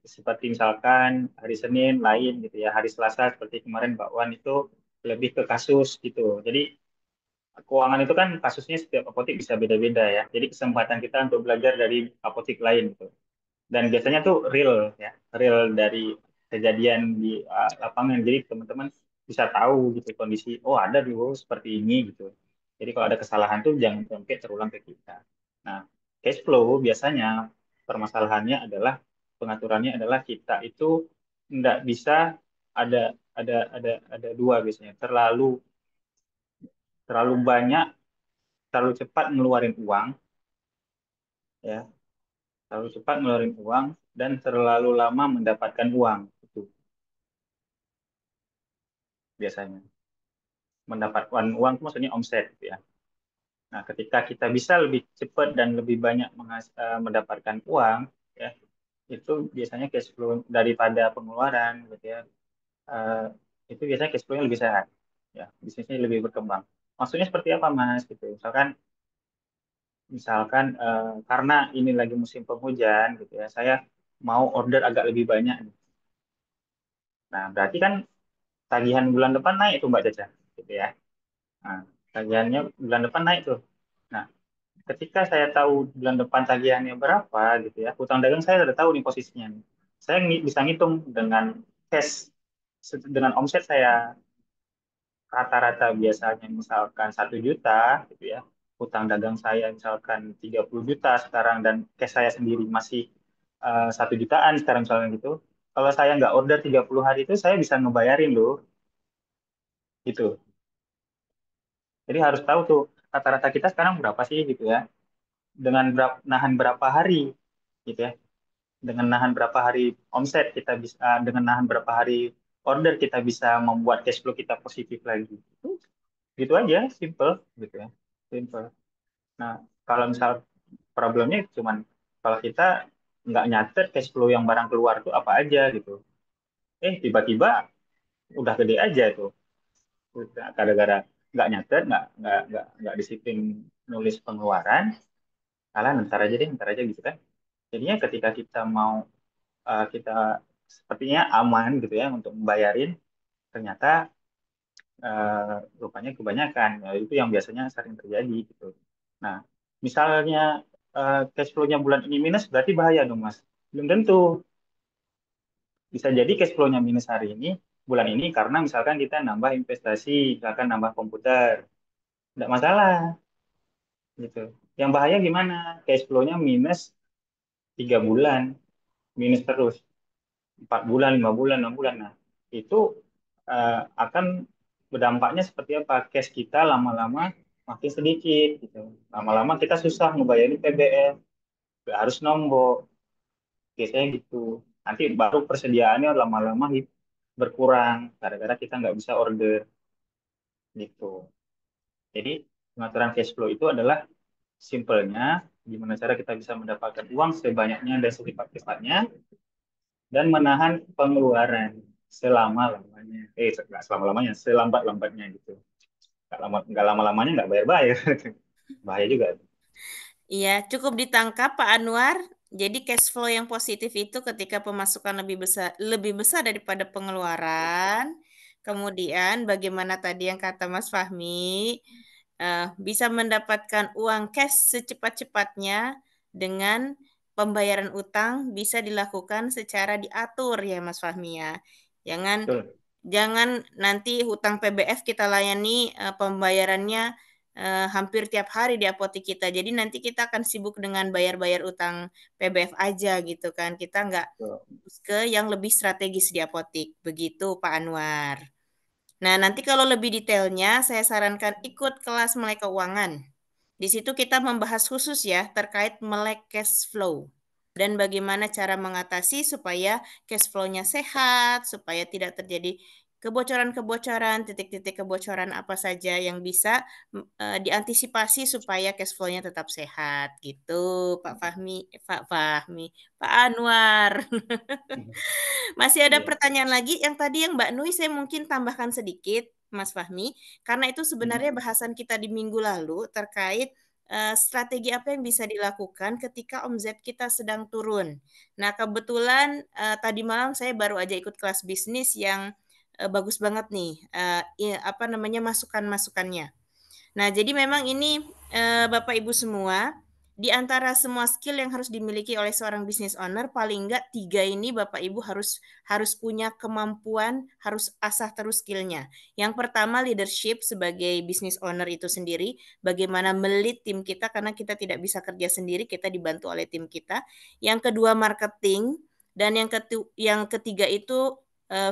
seperti misalkan hari Senin lain gitu ya, hari Selasa seperti kemarin Mbak Wan itu lebih ke kasus gitu. Jadi keuangan itu kan kasusnya setiap apotek bisa beda-beda ya. Jadi kesempatan kita untuk belajar dari apotek lain gitu. Dan biasanya tuh real ya, real dari kejadian di lapangan. Jadi teman-teman bisa tahu gitu kondisi, oh ada dulu seperti ini gitu. Jadi kalau ada kesalahan tuh jangan sampai terulang ke kita. Nah, cash flow biasanya permasalahannya adalah pengaturannya adalah kita itu nggak bisa ada ada dua biasanya, terlalu terlalu banyak, terlalu cepat ngeluarin uang ya, terlalu cepat ngeluarin uang dan terlalu lama mendapatkan uang itu biasanya. Mendapatkan uang itu maksudnya omset gitu ya. Nah, ketika kita bisa lebih cepat dan lebih banyak mendapatkan uang ya, itu biasanya cash flow daripada pengeluaran gitu ya. Eh, itu biasanya cash flow-nya lebih sehat ya, bisnisnya lebih berkembang. Maksudnya seperti apa Mas gitu. Misalkan karena ini lagi musim penghujan gitu ya, saya mau order agak lebih banyak. Nah, berarti kan tagihan bulan depan naik tuh Mbak Caca, gitu ya. Nah, tagihannya bulan depan naik tuh. Nah, ketika saya tahu bulan depan tagihannya berapa, gitu ya, hutang dagang saya sudah tahu nih posisinya. Nih. Saya bisa ngitung dengan cash, dengan omset saya rata-rata biasanya misalkan 1 juta, gitu ya. Hutang dagang saya misalkan 30 juta sekarang dan cash saya sendiri masih 1 jutaan sekarang misalnya gitu. Kalau saya nggak order 30 hari itu, saya bisa ngebayarin loh, gitu. Jadi harus tahu tuh rata-rata kita sekarang berapa sih gitu ya. Dengan nahan berapa hari gitu ya. Dengan nahan berapa hari omset kita bisa, dengan nahan berapa hari order kita bisa membuat cash flow kita positif lagi. Gitu aja, simple gitu ya. Simple. Nah, kalau misal problemnya cuman kalau kita nggak nyatet cash flow yang barang keluar tuh apa aja gitu. Tiba-tiba udah gede aja tuh. Gara-gara nggak nyatet, nggak disiplin nulis pengeluaran, alah ntar aja gitu kan. Jadinya ketika kita mau kita sepertinya aman gitu ya untuk membayarin, ternyata rupanya kebanyakan. Ya, itu yang biasanya sering terjadi gitu. Nah, misalnya cash flow-nya bulan ini minus, berarti bahaya dong Mas. Belum tentu. Bisa jadi cash flow-nya minus hari ini, bulan ini karena misalkan kita nambah investasi, misalkan nambah komputer. Tidak masalah gitu. Yang bahaya gimana? Cash flow-nya minus 3 bulan, minus terus 4 bulan, 5 bulan, 6 bulan. Nah, itu akan berdampaknya seperti apa? Cash kita lama-lama makin sedikit gitu. Lama-lama kita susah ngebayarin PBL, harus nombok, biasanya gitu. Nanti baru persediaannya lama-lama berkurang gara-gara kita nggak bisa order gitu. Jadi pengaturan cash flow itu adalah simpelnya gimana cara kita bisa mendapatkan uang sebanyaknya dan secepat-cepatnya dan menahan pengeluaran selama-lamanya. Nggak selama-lamanya, selambat-lambatnya gitu. Nggak lama-lamanya nggak bayar-bayar. Bahaya juga.
Iya, cukup ditangkap Pak Anwar. Jadi cash flow yang positif itu ketika pemasukan lebih besar daripada pengeluaran. Kemudian bagaimana tadi yang kata Mas Fahmi, bisa mendapatkan uang cash secepat-cepatnya dengan pembayaran utang bisa dilakukan secara diatur ya Mas Fahmi ya. Jangan
Betul.
jangan nanti hutang PBF kita layani pembayarannya hampir tiap hari di apotek kita. Jadi nanti kita akan sibuk dengan bayar-bayar utang PBF aja gitu kan. Kita nggak
Betul.
ke yang lebih strategis di apotek. Begitu Pak Anwar. Nah, nanti kalau lebih detailnya, saya sarankan ikut kelas melek keuangan. Di situ kita membahas khusus ya terkait melek cash flow dan bagaimana cara mengatasi supaya cash flow-nya sehat, supaya tidak terjadi kebocoran-kebocoran, titik-titik kebocoran apa saja yang bisa diantisipasi supaya cash flow-nya tetap sehat gitu, Pak Fahmi, Pak Anwar. Masih ada
Iya.
pertanyaan lagi yang tadi yang Mbak Nui saya mungkin tambahkan sedikit, Mas Fahmi, karena itu sebenarnya bahasan kita di minggu lalu terkait strategi apa yang bisa dilakukan ketika omset kita sedang turun. Nah, kebetulan tadi malam saya baru aja ikut kelas bisnis yang bagus banget nih, apa namanya masukan-masukannya. Nah, jadi memang ini Bapak Ibu semua, di antara semua skill yang harus dimiliki oleh seorang business owner, paling enggak 3 ini Bapak Ibu harus harus punya kemampuan, harus asah terus skillnya. Yang pertama leadership sebagai business owner itu sendiri, bagaimana melit tim kita karena kita tidak bisa kerja sendiri, kita dibantu oleh tim kita. Yang kedua marketing dan yang ketiga itu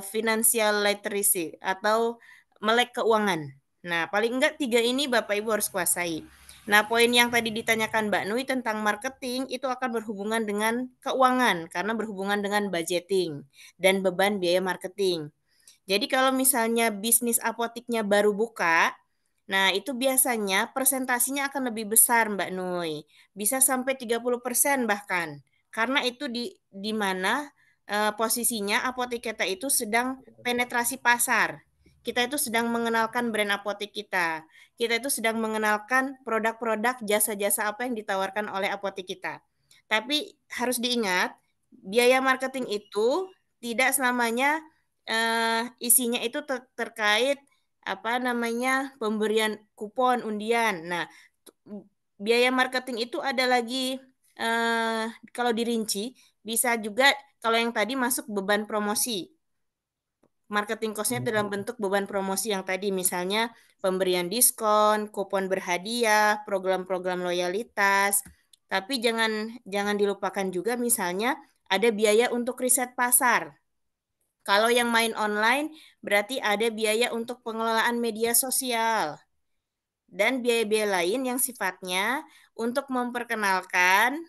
financial literacy atau melek keuangan. Nah, paling enggak 3 ini Bapak Ibu harus kuasai. Nah, poin yang tadi ditanyakan Mbak Nui tentang marketing itu akan berhubungan dengan keuangan karena berhubungan dengan budgeting dan beban biaya marketing. Jadi kalau misalnya bisnis apotiknya baru buka, nah itu biasanya presentasinya akan lebih besar Mbak Nui. Bisa sampai 30% bahkan. Karena itu di mana posisinya apotek kita itu sedang penetrasi pasar. Kita itu sedang mengenalkan brand apotek kita. Kita itu sedang mengenalkan produk-produk jasa-jasa apa yang ditawarkan oleh apotek kita. Tapi harus diingat, biaya marketing itu tidak selamanya isinya itu terkait apa namanya pemberian kupon undian. Nah, biaya marketing itu ada lagi kalau dirinci bisa juga kalau yang tadi masuk beban promosi. Marketing cost-nya dalam bentuk beban promosi yang tadi misalnya pemberian diskon, kupon berhadiah, program-program loyalitas. Tapi jangan jangan dilupakan juga misalnya ada biaya untuk riset pasar. Kalau yang main online berarti ada biaya untuk pengelolaan media sosial dan biaya-biaya lain yang sifatnya untuk memperkenalkan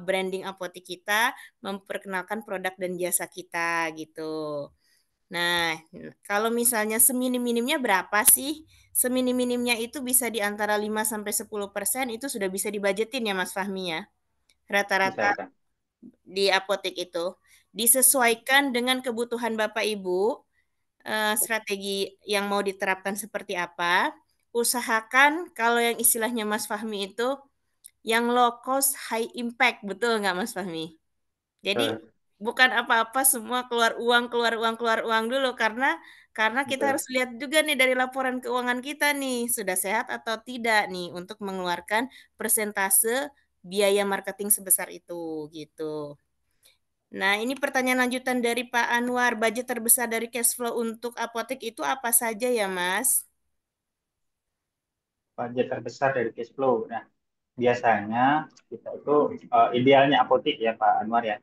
branding apotek kita, memperkenalkan produk dan jasa kita gitu. Nah, kalau misalnya seminim-minimnya berapa sih? Seminim-minimnya itu bisa di antara 5 sampai 10% itu sudah bisa dibajetin ya Mas Fahmi ya.
Bisa,
Rata-rata
bisa.
di apotek itu disesuaikan dengan kebutuhan Bapak Ibu, strategi yang mau diterapkan seperti apa. Usahakan kalau yang istilahnya Mas Fahmi itu yang low cost high impact, betul nggak Mas Fahmi? Jadi
Betul.
bukan apa-apa semua keluar uang, keluar uang, keluar uang dulu karena kita
Betul.
harus lihat juga nih dari laporan keuangan kita nih sudah sehat atau tidak nih untuk mengeluarkan persentase biaya marketing sebesar itu gitu. Nah, ini pertanyaan lanjutan dari Pak Anwar. Budget terbesar dari cash flow untuk apotek itu apa saja ya, Mas?
Budget terbesar dari cash flow. Nah, biasanya kita itu idealnya apotik ya Pak Anwar ya.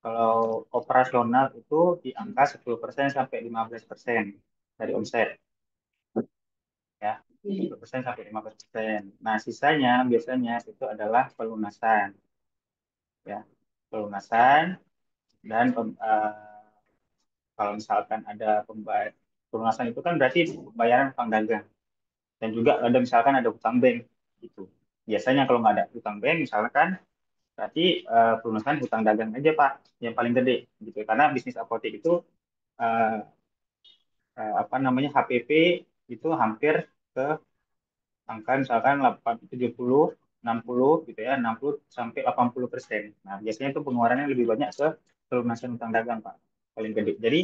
Kalau operasional itu di angka 10% sampai 15% dari omset ya. 10% sampai 15%. Nah, sisanya biasanya itu adalah pelunasan ya. Pelunasan dan kalau misalkan ada pelunasan itu kan berarti pembayaran utang dagang dan juga ada misalkan ada utang bank gitu. Biasanya kalau nggak ada utang bank misalkan berarti pelunasan hutang dagang aja Pak yang paling gede gitu karena bisnis apotek itu eh, apa namanya HPP itu hampir ke angka misalkan 70 60 gitu ya 60 sampai 80%. Nah, biasanya itu pengeluarannya lebih banyak ke pelunasan hutang dagang Pak paling gede. Jadi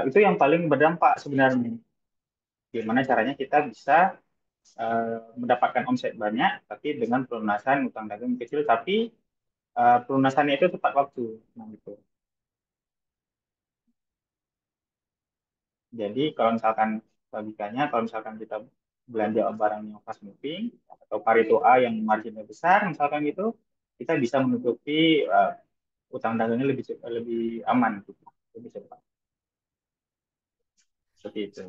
itu yang paling berdampak sebenarnya. Gimana caranya kita bisa mendapatkan omset banyak tapi dengan pelunasan hutang dagang kecil tapi pelunasannya itu tepat waktu. Nah, gitu. Jadi kalau misalkan logikanya, kalau misalkan kita belanja barang yang fast moving atau Pareto A yang marginnya besar, misalkan gitu, kita bisa menutupi utang dagangnya lebih aman, gitu. Lebih cepat. Seperti itu.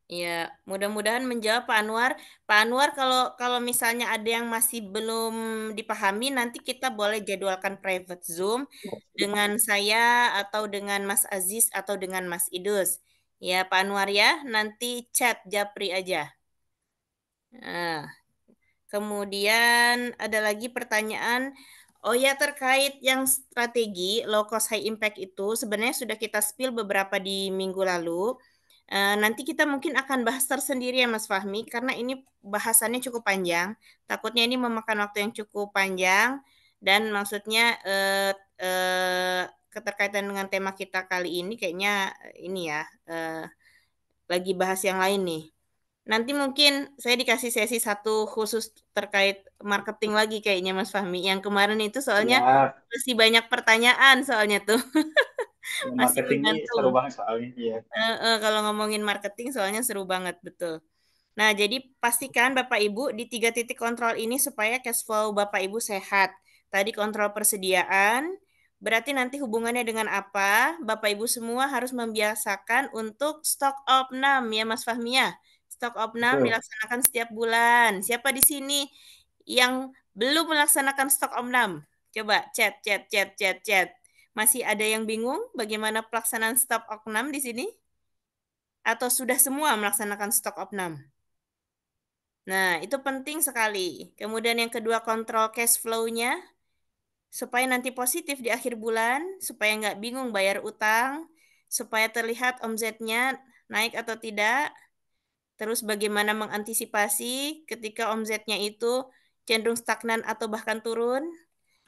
Ya, mudah-mudahan menjawab Pak Anwar. Pak Anwar, kalau kalau misalnya ada yang masih belum dipahami, nanti kita boleh jadwalkan private Zoom dengan saya atau dengan Mas Aziz atau dengan Mas Idus. Ya, Pak Anwar ya, nanti chat Japri aja. Nah, kemudian ada lagi pertanyaan. Oh ya, terkait yang strategi low cost high impact itu sebenarnya sudah kita spill beberapa di minggu lalu. Nanti kita mungkin akan bahas tersendiri ya Mas Fahmi, karena ini bahasannya cukup panjang. Takutnya ini memakan waktu yang cukup panjang dan maksudnya eh, keterkaitan dengan tema kita kali ini kayaknya ini ya lagi bahas yang lain nih. Nanti mungkin saya dikasih sesi satu khusus terkait marketing lagi kayaknya Mas Fahmi. Yang kemarin itu soalnya
Ya,
masih banyak pertanyaan soalnya tuh.
ya,
Masih
marketing ini
bergantung.
seru banget soalnya. Iya.
Kalau ngomongin marketing soalnya seru banget, betul. Nah, jadi pastikan Bapak Ibu di 3 titik kontrol ini supaya cash flow Bapak Ibu sehat. Tadi kontrol persediaan, berarti nanti hubungannya dengan apa? Bapak Ibu semua harus membiasakan untuk stock opnam ya Mas Fahmi ya. Stock opnam
Betul.
dilaksanakan setiap bulan. Siapa di sini yang belum melaksanakan stok omnam? Coba chat, chat, chat, chat, chat. Masih ada yang bingung bagaimana pelaksanaan stok opnam di sini? Atau sudah semua melaksanakan stok opnam? Nah, itu penting sekali. Kemudian yang kedua, kontrol cash flow-nya. Supaya nanti positif di akhir bulan, supaya nggak bingung bayar utang, supaya terlihat omsetnya naik atau tidak. Terus bagaimana mengantisipasi ketika omsetnya itu cenderung stagnan atau bahkan turun.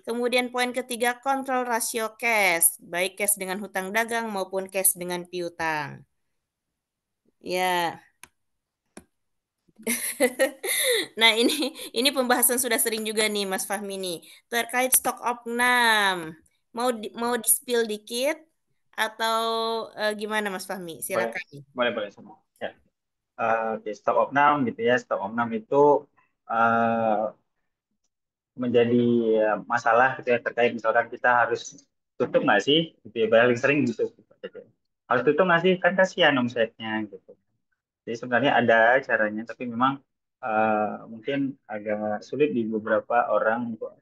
Kemudian poin ketiga, kontrol rasio cash, baik cash dengan hutang dagang maupun cash dengan piutang. Ya, nah ini pembahasan sudah sering juga nih Mas Fahmi nih terkait stok opnam. Mau di-spill dikit atau gimana Mas Fahmi?
Boleh,
Silakan.
boleh, boleh semua. Ya. Oke, stok opnam gitu ya. Stok opnam itu eh, menjadi masalah gitu ya terkait misalkan kita harus tutup nggak sih gitu ya paling sering gitu harus tutup nggak sih kan kasihan omsetnya gitu jadi sebenarnya ada caranya tapi memang mungkin agak sulit di beberapa orang untuk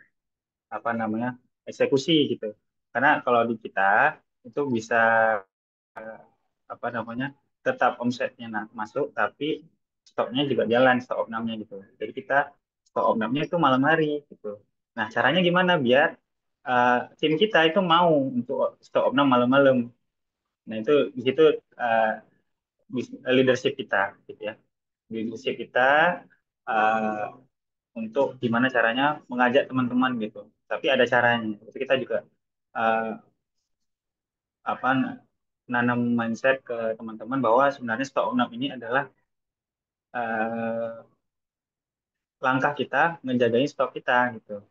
apa namanya eksekusi gitu karena kalau di kita itu bisa apa namanya tetap omsetnya masuk tapi stoknya juga jalan stok opnamnya gitu jadi kita stok opnamnya itu malam hari gitu nah caranya gimana biar tim kita itu mau untuk stok opnam malam-malam nah itu di situ uh, leadership kita gitu ya leadership kita uh, untuk gimana caranya mengajak teman-teman gitu tapi ada caranya tapi kita juga uh, apa nanam mindset ke teman-teman bahwa sebenarnya stok opnam ini adalah eh, langkah kita menjagain stok kita gitu.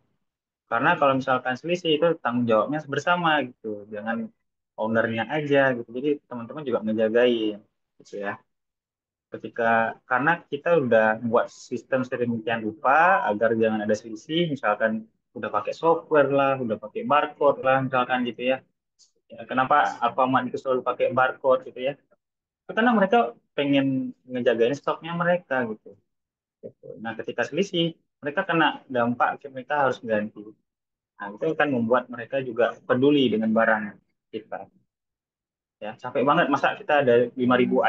Karena kalau misalkan selisih itu tanggung jawabnya bersama gitu, jangan ownernya aja gitu. Jadi teman-teman juga ngejagain gitu ya. Ketika karena kita udah buat sistem sedemikian rupa agar jangan ada selisih, misalkan udah pakai software lah, udah pakai barcode lah, misalkan gitu ya. Ya, kenapa Alfamart itu selalu pakai barcode gitu ya? Karena mereka pengen ngejagain stoknya mereka gitu. Gitu. Nah, ketika selisih, mereka kena dampak, mereka harus ganti. Nah, itu kan membuat mereka juga peduli dengan barang kita. Ya, capek banget masa kita ada 5.000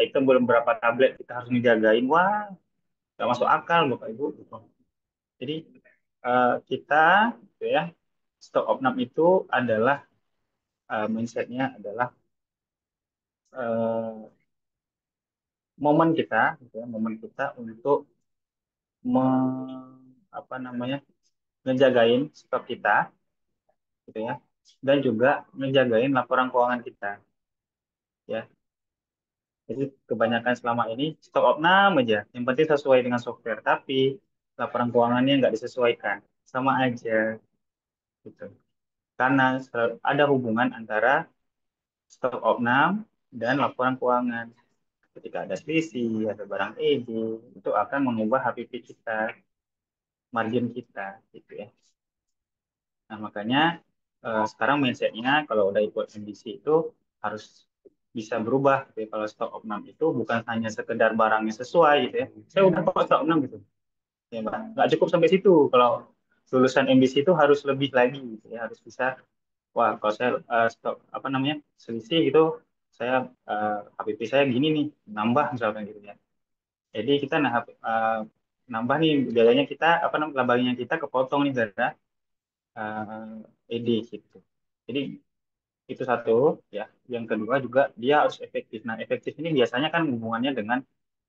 item belum berapa tablet kita harus ngejagain. Wah, nggak masuk akal Bapak Ibu. Gitu. Jadi kita gitu ya, stock opnam itu adalah mindsetnya adalah eh, momen kita, gitu ya, momen kita untuk me, apa namanya ngejagain stok kita gitu ya dan juga ngejagain laporan keuangan kita ya jadi kebanyakan selama ini stok opnam aja yang penting sesuai dengan software tapi laporan keuangannya nggak disesuaikan sama aja gitu. Karena ada hubungan antara stok opnam dan laporan keuangan. Ketika ada selisih, ada barang eding, itu akan mengubah HPP kita, margin kita, gitu ya. Nah, makanya sekarang mindset-nya kalau udah ikut MDC itu harus bisa berubah. Gitu ya. Kalau stok opnam itu bukan hanya sekedar barangnya sesuai gitu ya. Saya udah kok stok opnam gitu. Ya, Mbak. Nggak cukup sampai situ. Kalau lulusan MDC itu harus lebih lagi gitu ya. Harus bisa, wah kalau saya stok apa namanya selisih gitu, saya HPP saya gini nih, nambah misalkan gitu ya. Jadi kita nambah nih biayanya kita apa namanya labanya kita kepotong nih gara ED gitu. Jadi itu satu ya. Yang kedua juga dia harus efektif. Nah, efektif ini biasanya kan hubungannya dengan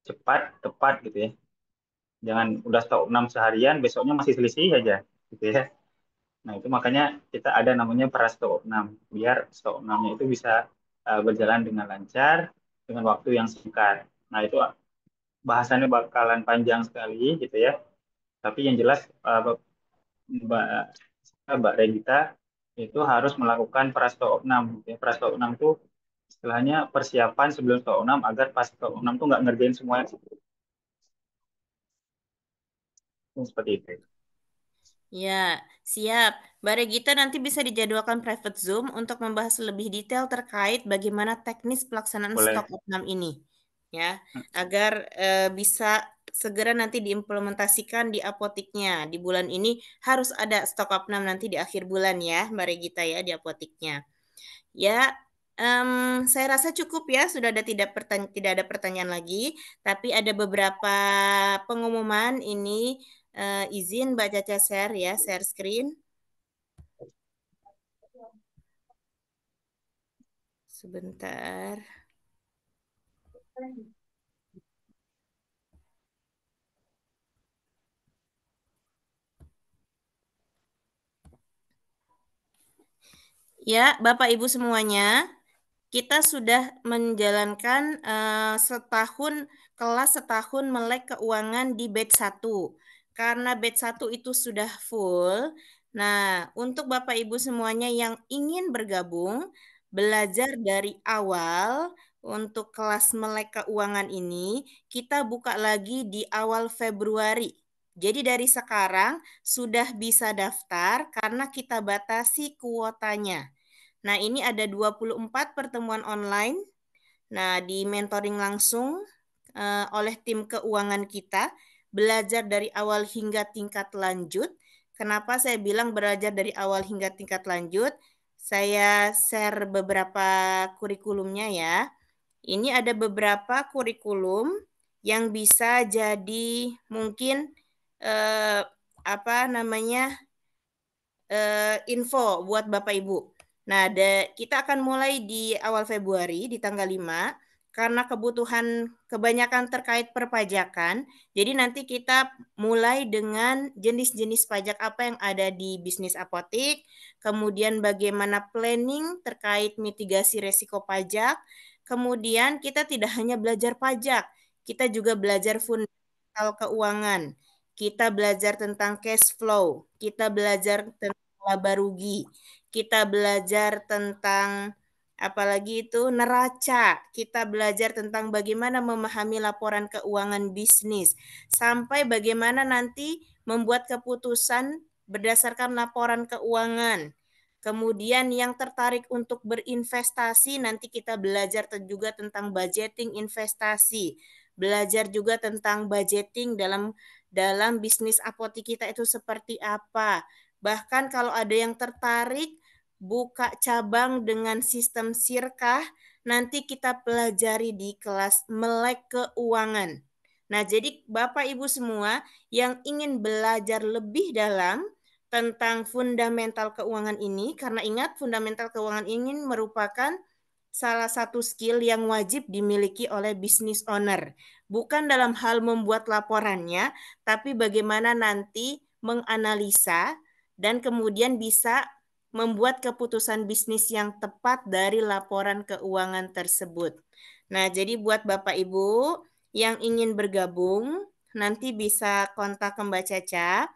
cepat, tepat gitu ya. Jangan udah stok 6 seharian, besoknya masih selisih aja gitu ya. Nah, itu makanya kita ada namanya prastok 6 biar stok 6-nya itu bisa berjalan dengan lancar dengan waktu yang singkat. Nah, itu bahasannya bakalan panjang sekali gitu ya. Tapi yang jelas Mbak Mbak Regita itu harus melakukan prasto 6. Ya. Prasto 6 itu istilahnya persiapan sebelum stok 6 agar pas stok 6 tuh nggak ngerjain semuanya. Seperti itu.
Ya, siap. Mbak Regita nanti bisa dijadwalkan private Zoom untuk membahas lebih detail terkait bagaimana teknis pelaksanaan
Boleh.
stok opnam ini. Ya, agar bisa segera nanti diimplementasikan di apotiknya. Di bulan ini harus ada stok opnam nanti di akhir bulan ya, Mbak Regita ya di apotiknya. Ya, saya rasa cukup ya, sudah tidak ada pertanyaan lagi, tapi ada beberapa pengumuman ini izin Mbak Caca share ya, share screen. Sebentar. Ya, Bapak Ibu semuanya, kita sudah menjalankan kelas setahun melek keuangan di batch 1. Karena batch 1 itu sudah full. Nah, untuk Bapak Ibu semuanya yang ingin bergabung, belajar dari awal untuk kelas melek keuangan ini, kita buka lagi di awal Februari. Jadi dari sekarang sudah bisa daftar karena kita batasi kuotanya. Nah, ini ada 24 pertemuan online. Nah, di mentoring langsung oleh tim keuangan kita, belajar dari awal hingga tingkat lanjut. Kenapa saya bilang belajar dari awal hingga tingkat lanjut? Saya share beberapa kurikulumnya ya. Ini ada beberapa kurikulum yang bisa jadi mungkin apa namanya info buat Bapak Ibu. Nah, kita akan mulai di awal Februari di tanggal 5 karena kebutuhan kebanyakan terkait perpajakan. Jadi nanti kita mulai dengan jenis-jenis pajak apa yang ada di bisnis apotik, kemudian bagaimana planning terkait mitigasi resiko pajak. Kemudian kita tidak hanya belajar pajak, kita juga belajar fundamental keuangan. Kita belajar tentang cash flow, kita belajar tentang laba rugi, kita belajar tentang apalagi itu neraca, kita belajar tentang bagaimana memahami laporan keuangan bisnis, sampai bagaimana nanti membuat keputusan berdasarkan laporan keuangan. Kemudian yang tertarik untuk berinvestasi, nanti kita belajar juga tentang budgeting investasi, belajar juga tentang budgeting dalam bisnis apotik kita itu seperti apa. Bahkan kalau ada yang tertarik buka cabang dengan sistem sirkah, nanti kita pelajari di kelas melek keuangan. Nah, jadi Bapak Ibu semua yang ingin belajar lebih dalam tentang fundamental keuangan ini, karena ingat fundamental keuangan ini merupakan salah satu skill yang wajib dimiliki oleh business owner. Bukan dalam hal membuat laporannya, tapi bagaimana nanti menganalisa dan kemudian bisa membuat keputusan bisnis yang tepat dari laporan keuangan tersebut. Nah, jadi buat Bapak Ibu yang ingin bergabung, nanti bisa kontak ke Mbak Caca.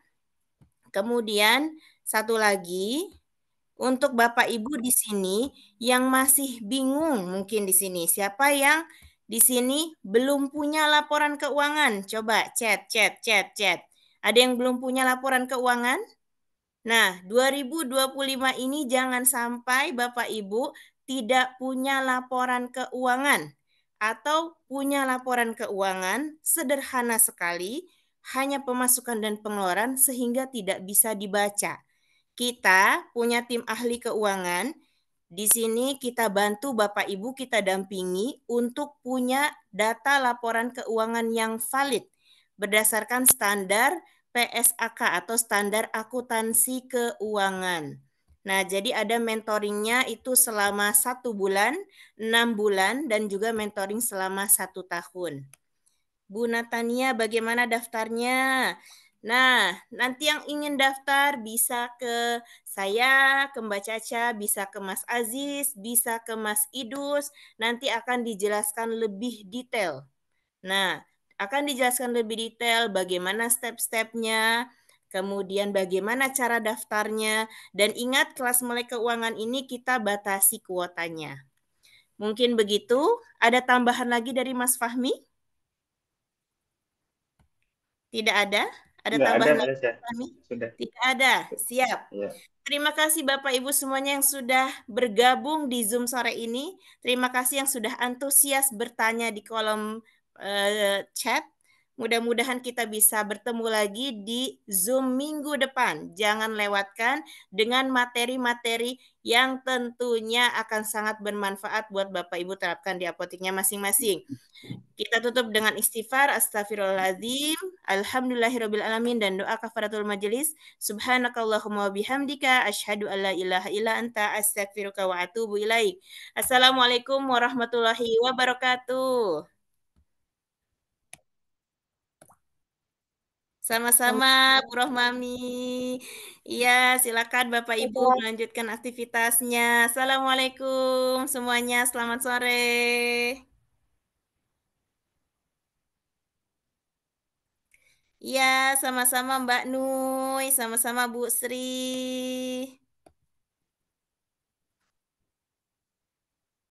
Kemudian Satu lagi, untuk Bapak Ibu di sini yang masih bingung mungkin di sini, siapa yang di sini belum punya laporan keuangan? Coba chat. Ada yang belum punya laporan keuangan? Nah, 2025 ini jangan sampai Bapak Ibu tidak punya laporan keuangan atau punya laporan keuangan sederhana sekali, hanya pemasukan dan pengeluaran sehingga tidak bisa dibaca. Kita punya tim ahli keuangan. Di sini kita bantu Bapak Ibu, kita dampingi untuk punya data laporan keuangan yang valid berdasarkan standar PSAK atau standar akuntansi keuangan. Nah, jadi ada mentoringnya itu selama 1 bulan, 6 bulan, dan juga mentoring selama 1 tahun. Bu Natania, bagaimana daftarnya? Nah, nanti yang ingin daftar bisa ke saya, ke Mbak Caca, bisa ke Mas Aziz, bisa ke Mas Idus. Nanti akan dijelaskan lebih detail. Nah, akan dijelaskan lebih detail bagaimana step-stepnya, kemudian bagaimana cara daftarnya, dan ingat kelas melek keuangan ini kita batasi kuotanya. Mungkin begitu. Ada tambahan lagi dari Mas Fahmi? Tidak ada? Ada
Nggak ada,
tambahan
Mbak
lagi,
Tasya.
Mas Fahmi?
Sudah.
Tidak ada. Siap.
Ya.
Terima kasih Bapak Ibu semuanya yang sudah bergabung di Zoom sore ini. Terima kasih yang sudah antusias bertanya di kolom chat. Mudah-mudahan kita bisa bertemu lagi di Zoom minggu depan. Jangan lewatkan dengan materi-materi yang tentunya akan sangat bermanfaat buat Bapak Ibu terapkan di apoteknya masing-masing. Kita tutup dengan istighfar, astagfirullahaladzim, alhamdulillahirabbil alamin, dan doa kafaratul majelis. Subhanakallahumma wa bihamdika asyhadu alla ilaha illa anta astaghfiruka wa atubu ilaik. Assalamualaikum warahmatullahi wabarakatuh. Sama-sama, Bu Rohmami. Iya, silakan Bapak Ibu melanjutkan aktivitasnya. Assalamualaikum semuanya, selamat sore. Iya, sama-sama Mbak Nuy, sama-sama Bu Sri.